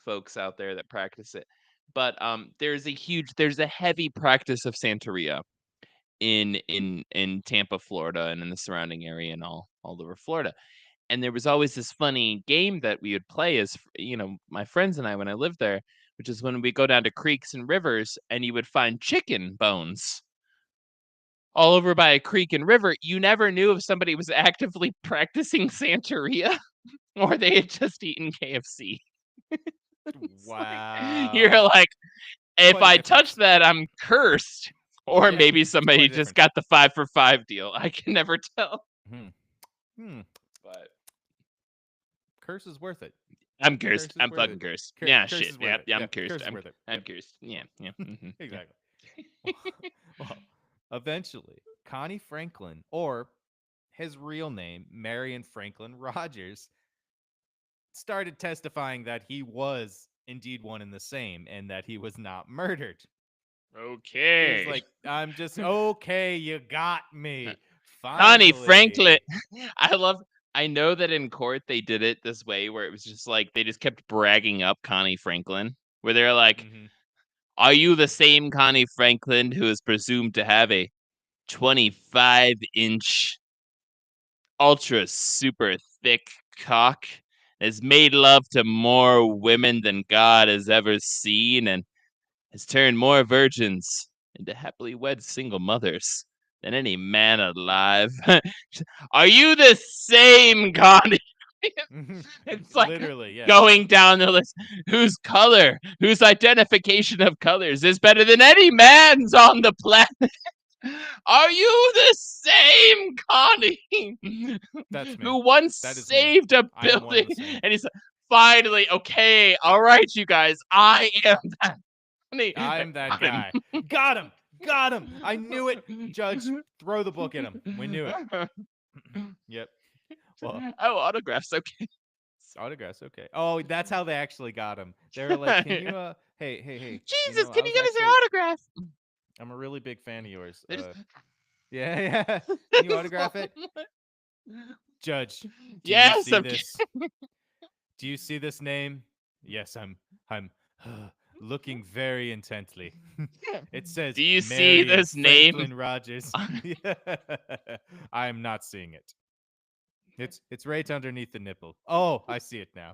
folks out there that practice it. But there's a heavy practice of Santeria in Tampa, Florida, and in the surrounding area and all over Florida. And there was always this funny game that we would play as, my friends and I when I lived there, which is when we go down to creeks and rivers and you would find chicken bones all over by a creek and river. You never knew if somebody was actively practicing Santeria or they had just eaten KFC. Wow. You're like, if Quite a I difference. touch that, I'm cursed. Or Yeah, maybe it's somebody quite a just difference. got the 5 for 5 deal. I can never tell. But curse is worth it. I'm Curse cursed. is I'm worth fucking it. cursed. Curse Yeah, is shit. worth Yeah, it. I'm Yeah, cursed. curse is worth it. I'm Yeah. cursed. Yeah. Mhm. Exactly. Well, eventually, Connie Franklin, or his real name, Marion Franklin Rogers, started testifying that he was indeed one and the same and that he was not murdered. Okay. He's like, I'm just okay. You got me. Connie Finally. Franklin. I know that in court they did it this way where it was just like they just kept bragging up Connie Franklin, where they're like, Mhm. are you the same Connie Franklin who is presumed to have a 25-inch ultra super thick cock, has made love to more women than God has ever seen, and has turned more virgins into happily wed single mothers than any man alive? Are you the same Connie? It's like Literally, yeah. going down the list. Whose identification of colors is better than any man's on the planet? Are you the same Connie That's me. who once That is me. saved a I am one of building? the same. And he's finally, okay, all right, you guys, I am that Connie. I'm that guy. Got him. Got him. I knew it. Judge, throw the book at him. We knew it. Yep. Well, Oh, autographs, okay. autographs. Okay. Oh, that's how they actually got him. They were like, "Can you hey, Jesus, I can you was give us your actually- autograph? I'm a really big fan of yours. They just- Yeah. Can you autograph it? Judge, do Yes, you see okay. this? Do you see this name? Yes, I'm looking very intently. It says, Do you see Marion this name? Franklin Rogers. I am not seeing it. It's right underneath the nipple. Oh, I see it now.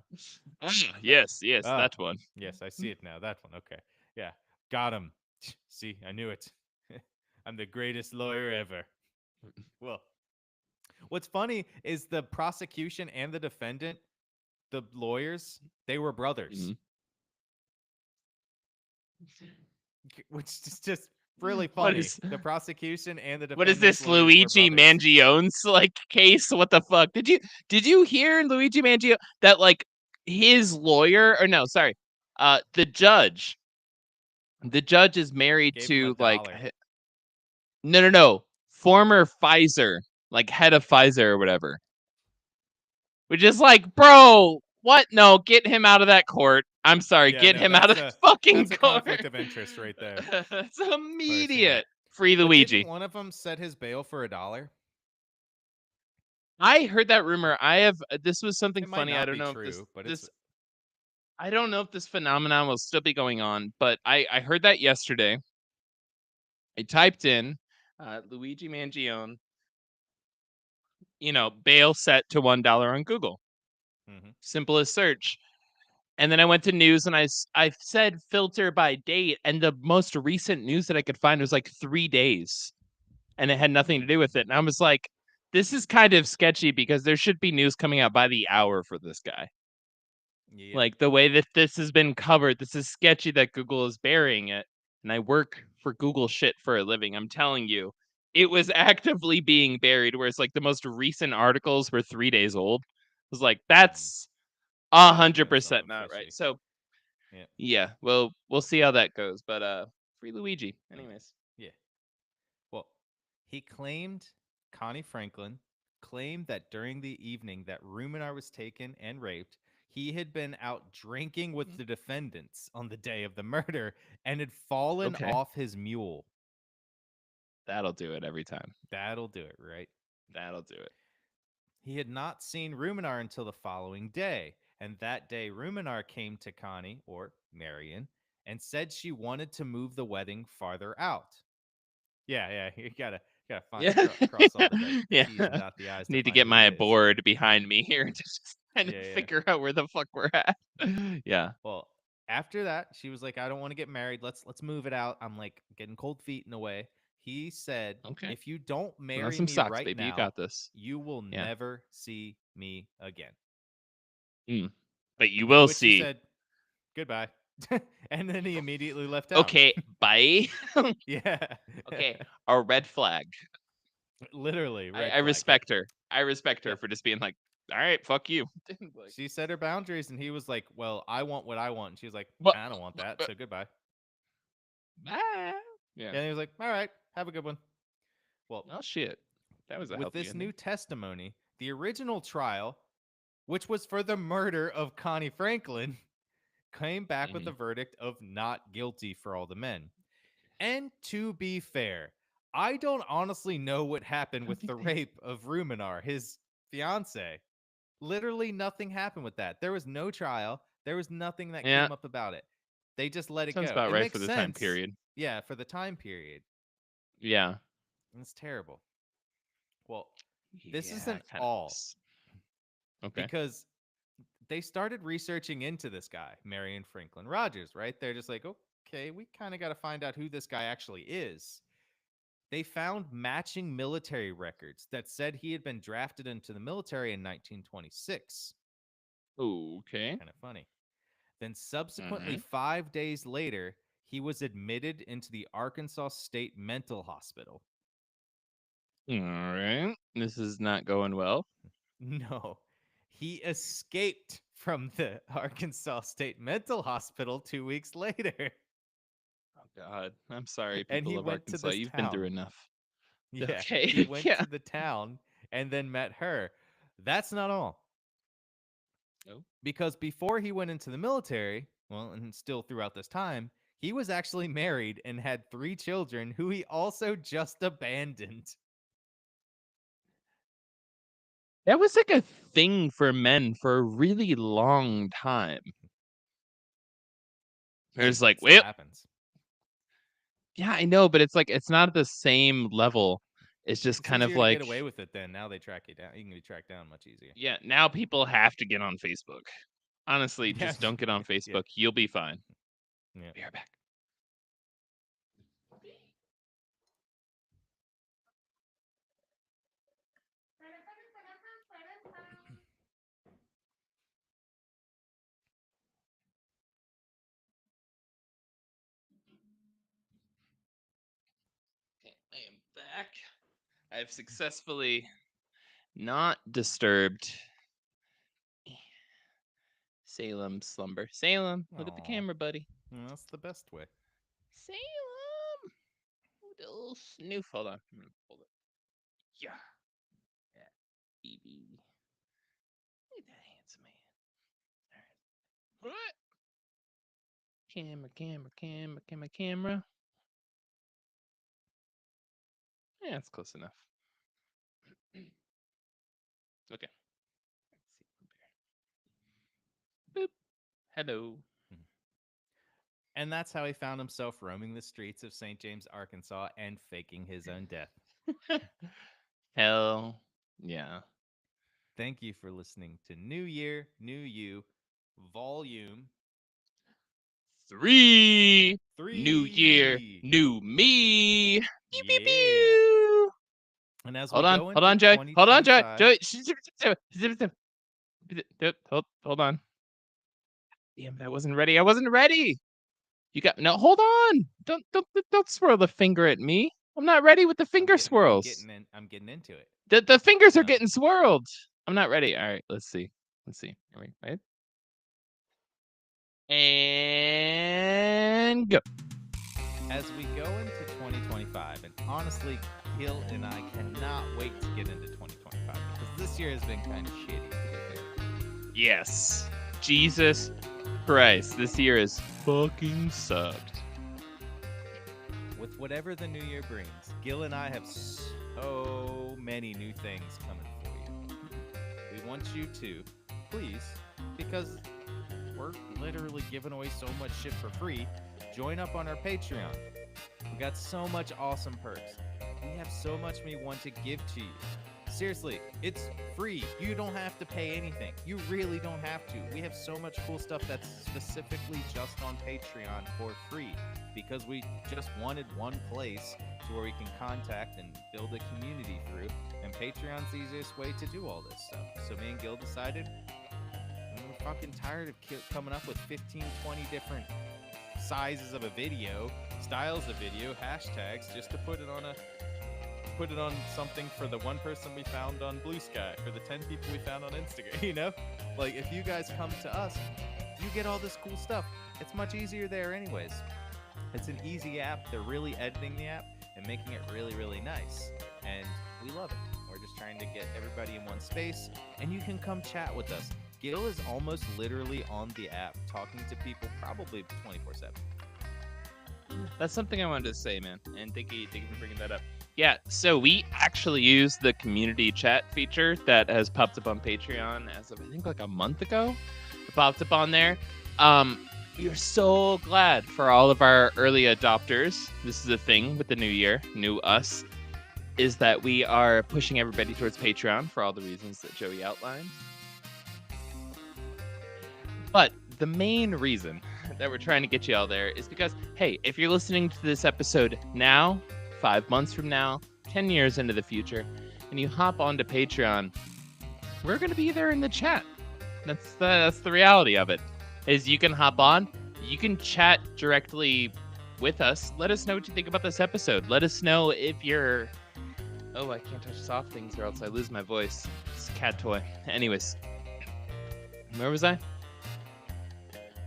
Yes, Ah. that one. Yes, I see it now. That one. Okay. Yeah. Got him. See, I knew it. I'm the greatest lawyer ever. Well, what's funny is the prosecution and the defendant, the lawyers, they were brothers. Mhm. Which is just really What funny. is- The prosecution and the defendant. What is this, Luigi Mangione's like case? What the fuck? Did you hear Luigi Mangio that like his lawyer or no, sorry, the judge is married Gave him to a like dollar. no, former Pfizer, like head of Pfizer or whatever. Which is like, bro, what? No, get him out of that court. I'm sorry, Yeah, get no, him out of that's that fucking That's a court. conflict of interest right there. That's immediate. Free But Luigi. didn't one of them set his bail for $1? I heard that rumor. I have. This was something It might funny. I not don't be know if this true, but it's this. I don't know if this phenomenon will still be going on, but I heard that yesterday. I typed in Luigi Mangione, bail set to $1 on Google. Mhm. Simplest search. And then I went to news and I said filter by date, and the most recent news that I could find was like 3 days, and it had nothing to do with it. And I was like, this is kind of sketchy because there should be news coming out by the hour for this guy. Yep. Like the way that this has been covered, this is sketchy that Google is burying it. And I work for Google shit for a living. I'm telling you, it was actively being buried. Whereas like the most recent articles were 3 days old. I was like, that's Gotta be doing 100% something not right. fishy. So Yeah. yeah, well, we'll see how that goes. But free Luigi. Mm. Anyways. Yeah. Well, he claimed Connie Franklin claimed that during the evening that Ruminar was taken and raped, he had been out drinking with the defendants on the day of the murder and had fallen Okay. off his mule. That'll do it every time. That'll do it, right? That'll do it. He had not seen Ruminar until the following day, and that day Ruminar came to Connie, or Marion, and said she wanted to move the wedding farther out. Yeah, you gotta find Yeah. cross all the Yeah. T's and dot the I's to Need to find get who it my is. board behind me here to just kind of Yeah. figure out where the fuck we're at. Yeah. Well, after that, she was like, "I don't want to get married. Let's move it out." I'm like getting cold feet in a way. He said, Okay. "If you don't Put on marry some me socks, right baby. You now, got this. you will Yeah. never see me again." But you To will which he see. said, "Goodbye," and then he immediately left town. Okay, bye. Yeah, Okay, a red flag. literally red I flag. Yep, respect her. I respect her yep. for just being like, all right, fuck you. Like, She set her boundaries, and he was like, "Well, I want what I want." And she was like, what? "I don't want that, so goodbye." Bye. Yeah. Yeah, and he was like, "All right, have a good one." Well, Oh shit. That was a with healthy this ending. new testimony, the original trial, which was for the murder of Connie Franklin, came back with a verdict of not guilty for all the men. And to be fair, I don't honestly know what happened with the rape of Ruminar, his fiance. Literally nothing happened with that. There was no trial. There was nothing that Yeah, came up about it. They just let it sounds go. about It right for makes the time sense. period. Yeah, for the time period. Yeah. It's terrible. Well, this Yeah, isn't kind all of. Okay. because they started researching into this guy, Marion Franklin Rogers, right? They're just like, okay, we kind of got to find out who this guy actually is. They found matching military records that said he had been drafted into the military in 1926. Okay. Kind of funny. Then, subsequently, Alright. 5 days later, he was admitted into the Arkansas State Mental Hospital. Alright. This is not going well. No, he escaped from the Arkansas State Mental Hospital 2 weeks later. Oh god. I'm sorry, And people he of went to Arkansas. this You've been through town. enough. Yeah, he Okay. went Yeah. to the town and then met her. That's not all. Oh. Because before he went into the military, well, and still throughout this time, he was actually married and had 3 children who he also just abandoned. That was like a thing for men for a really long time. Hey, There's like, still well, happens. yeah, I know, but it's like it's not at the same level. It's just It's kind of easier to get like, away with it then. Now they track you down. You can be tracked down much easier. yeah, now people have to get on Facebook. Honestly, Yeah, just don't get on yeah, Facebook. You'll be fine. yeah. Be right back. Okay, I am back. I have successfully not disturbed Salem's slumber. Salem, look at the Aw, camera, buddy. that's the best way. Salem, little snoof. Hold on, I'm gonna hold it. Yeah, yeah, baby. Look at that handsome man. All right. What? Camera. Yeah, it's close enough. Okay. Boop. Hello. And that's how he found himself roaming the streets of St. James, Arkansas, and faking his own death. Hell yeah. Thank you for listening to New Year, New You, Volume 3. 3. New year, new me. Pew, pew, Yeah. pew. And as Hold we on, go into hold on, Joey. Hold on, Joey. 2025, Joey. Hold on. Damn, I wasn't ready. I wasn't ready. You got no. Hold on. Don't swirl the finger at me. I'm not ready with the finger swirls. I'm getting into it. The fingers are No. getting swirled. I'm not ready. All right, let's see. Right? And go. As we go into 2025, and honestly, Gil and I cannot wait to get into 2025 because this year has been kind of shitty, to be fair. Yes. Jesus Christ, this year is fucking sucked. With whatever the new year brings, Gil and I have so many new things coming for you. We want you to, please, because we're literally giving away so much shit for free, join up on our Patreon. We got so much awesome perks. We have so much we want to give to you. Seriously, it's free. You don't have to pay anything. You really don't have to. We have so much cool stuff that's specifically just on Patreon for free because we just wanted one place to where we can contact and build a community through, and Patreon's the easiest way to do all this stuff. So me and Gil decided we're fucking tired of coming up with 15, 20 different sizes of a video, styles of video, hashtags, just to put it on something for the one person we found on Blue Sky, for the 10 people we found on Instagram, you know? Like, if you guys come to us, you get all this cool stuff. It's much easier there anyways. It's an easy app. They're really editing the app and making it really, really nice. And we love it. We're just trying to get everybody in one space, and you can come chat with us. Gil is almost literally on the app talking to people probably 24/7. That's something I wanted to say, man. And thank you for bringing that up. Yeah, so we actually use the community chat feature that has popped up on Patreon as of, I think, like a month ago. It popped up on there. We are so glad for all of our early adopters. This is a thing with the new year, new us, is that we are pushing everybody towards Patreon for all the reasons that Joey outlined. But the main reason that we're trying to get you all there is because, hey, if you're listening to this episode now, 5 months from now, 10 years into the future, and you hop onto Patreon, we're going to be there in the chat. That's the reality of it, is you can hop on, you can chat directly with us. Let us know what you think about this episode. Let us know if you're... Oh, I can't touch soft things or else I lose my voice. It's a cat toy. Anyways, where was I?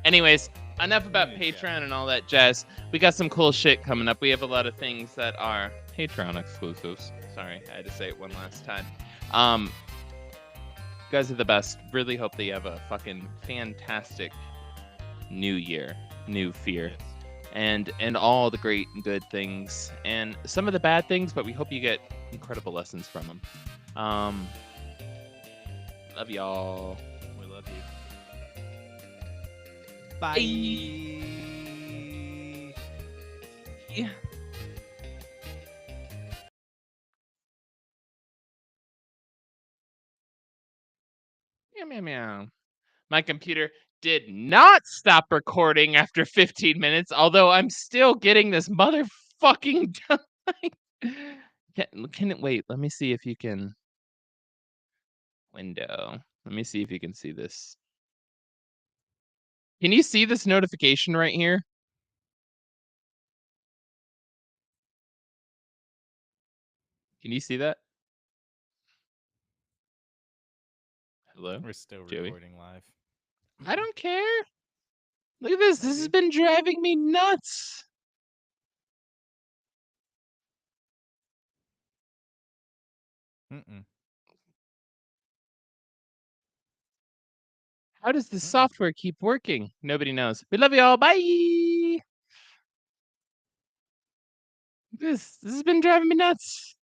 Anyways, enough about Patreon and all that jazz. We got some cool shit coming up. We have a lot of things that are Patreon exclusives. Sorry, I had to say it one last time. You guys are the best. Really hope that you have a fucking fantastic new year, new fear, and all the great and good things, and some of the bad things, but we hope you get incredible lessons from them. Love y'all. We love you. Bye. Yeah. Meow, meow, meow. My computer did not stop recording after 15 minutes, although I'm still getting this motherfucking done. Can it wait? Let me see if you can. Window. Let me see if you can see this. Can you see this notification right here? Can you see that? Hello? We're still Joey? recording live. I don't care. Look at this. This has been driving me nuts. Mm-mm. How does this software keep working? Nobody knows. We love you all. Bye. This has been driving me nuts.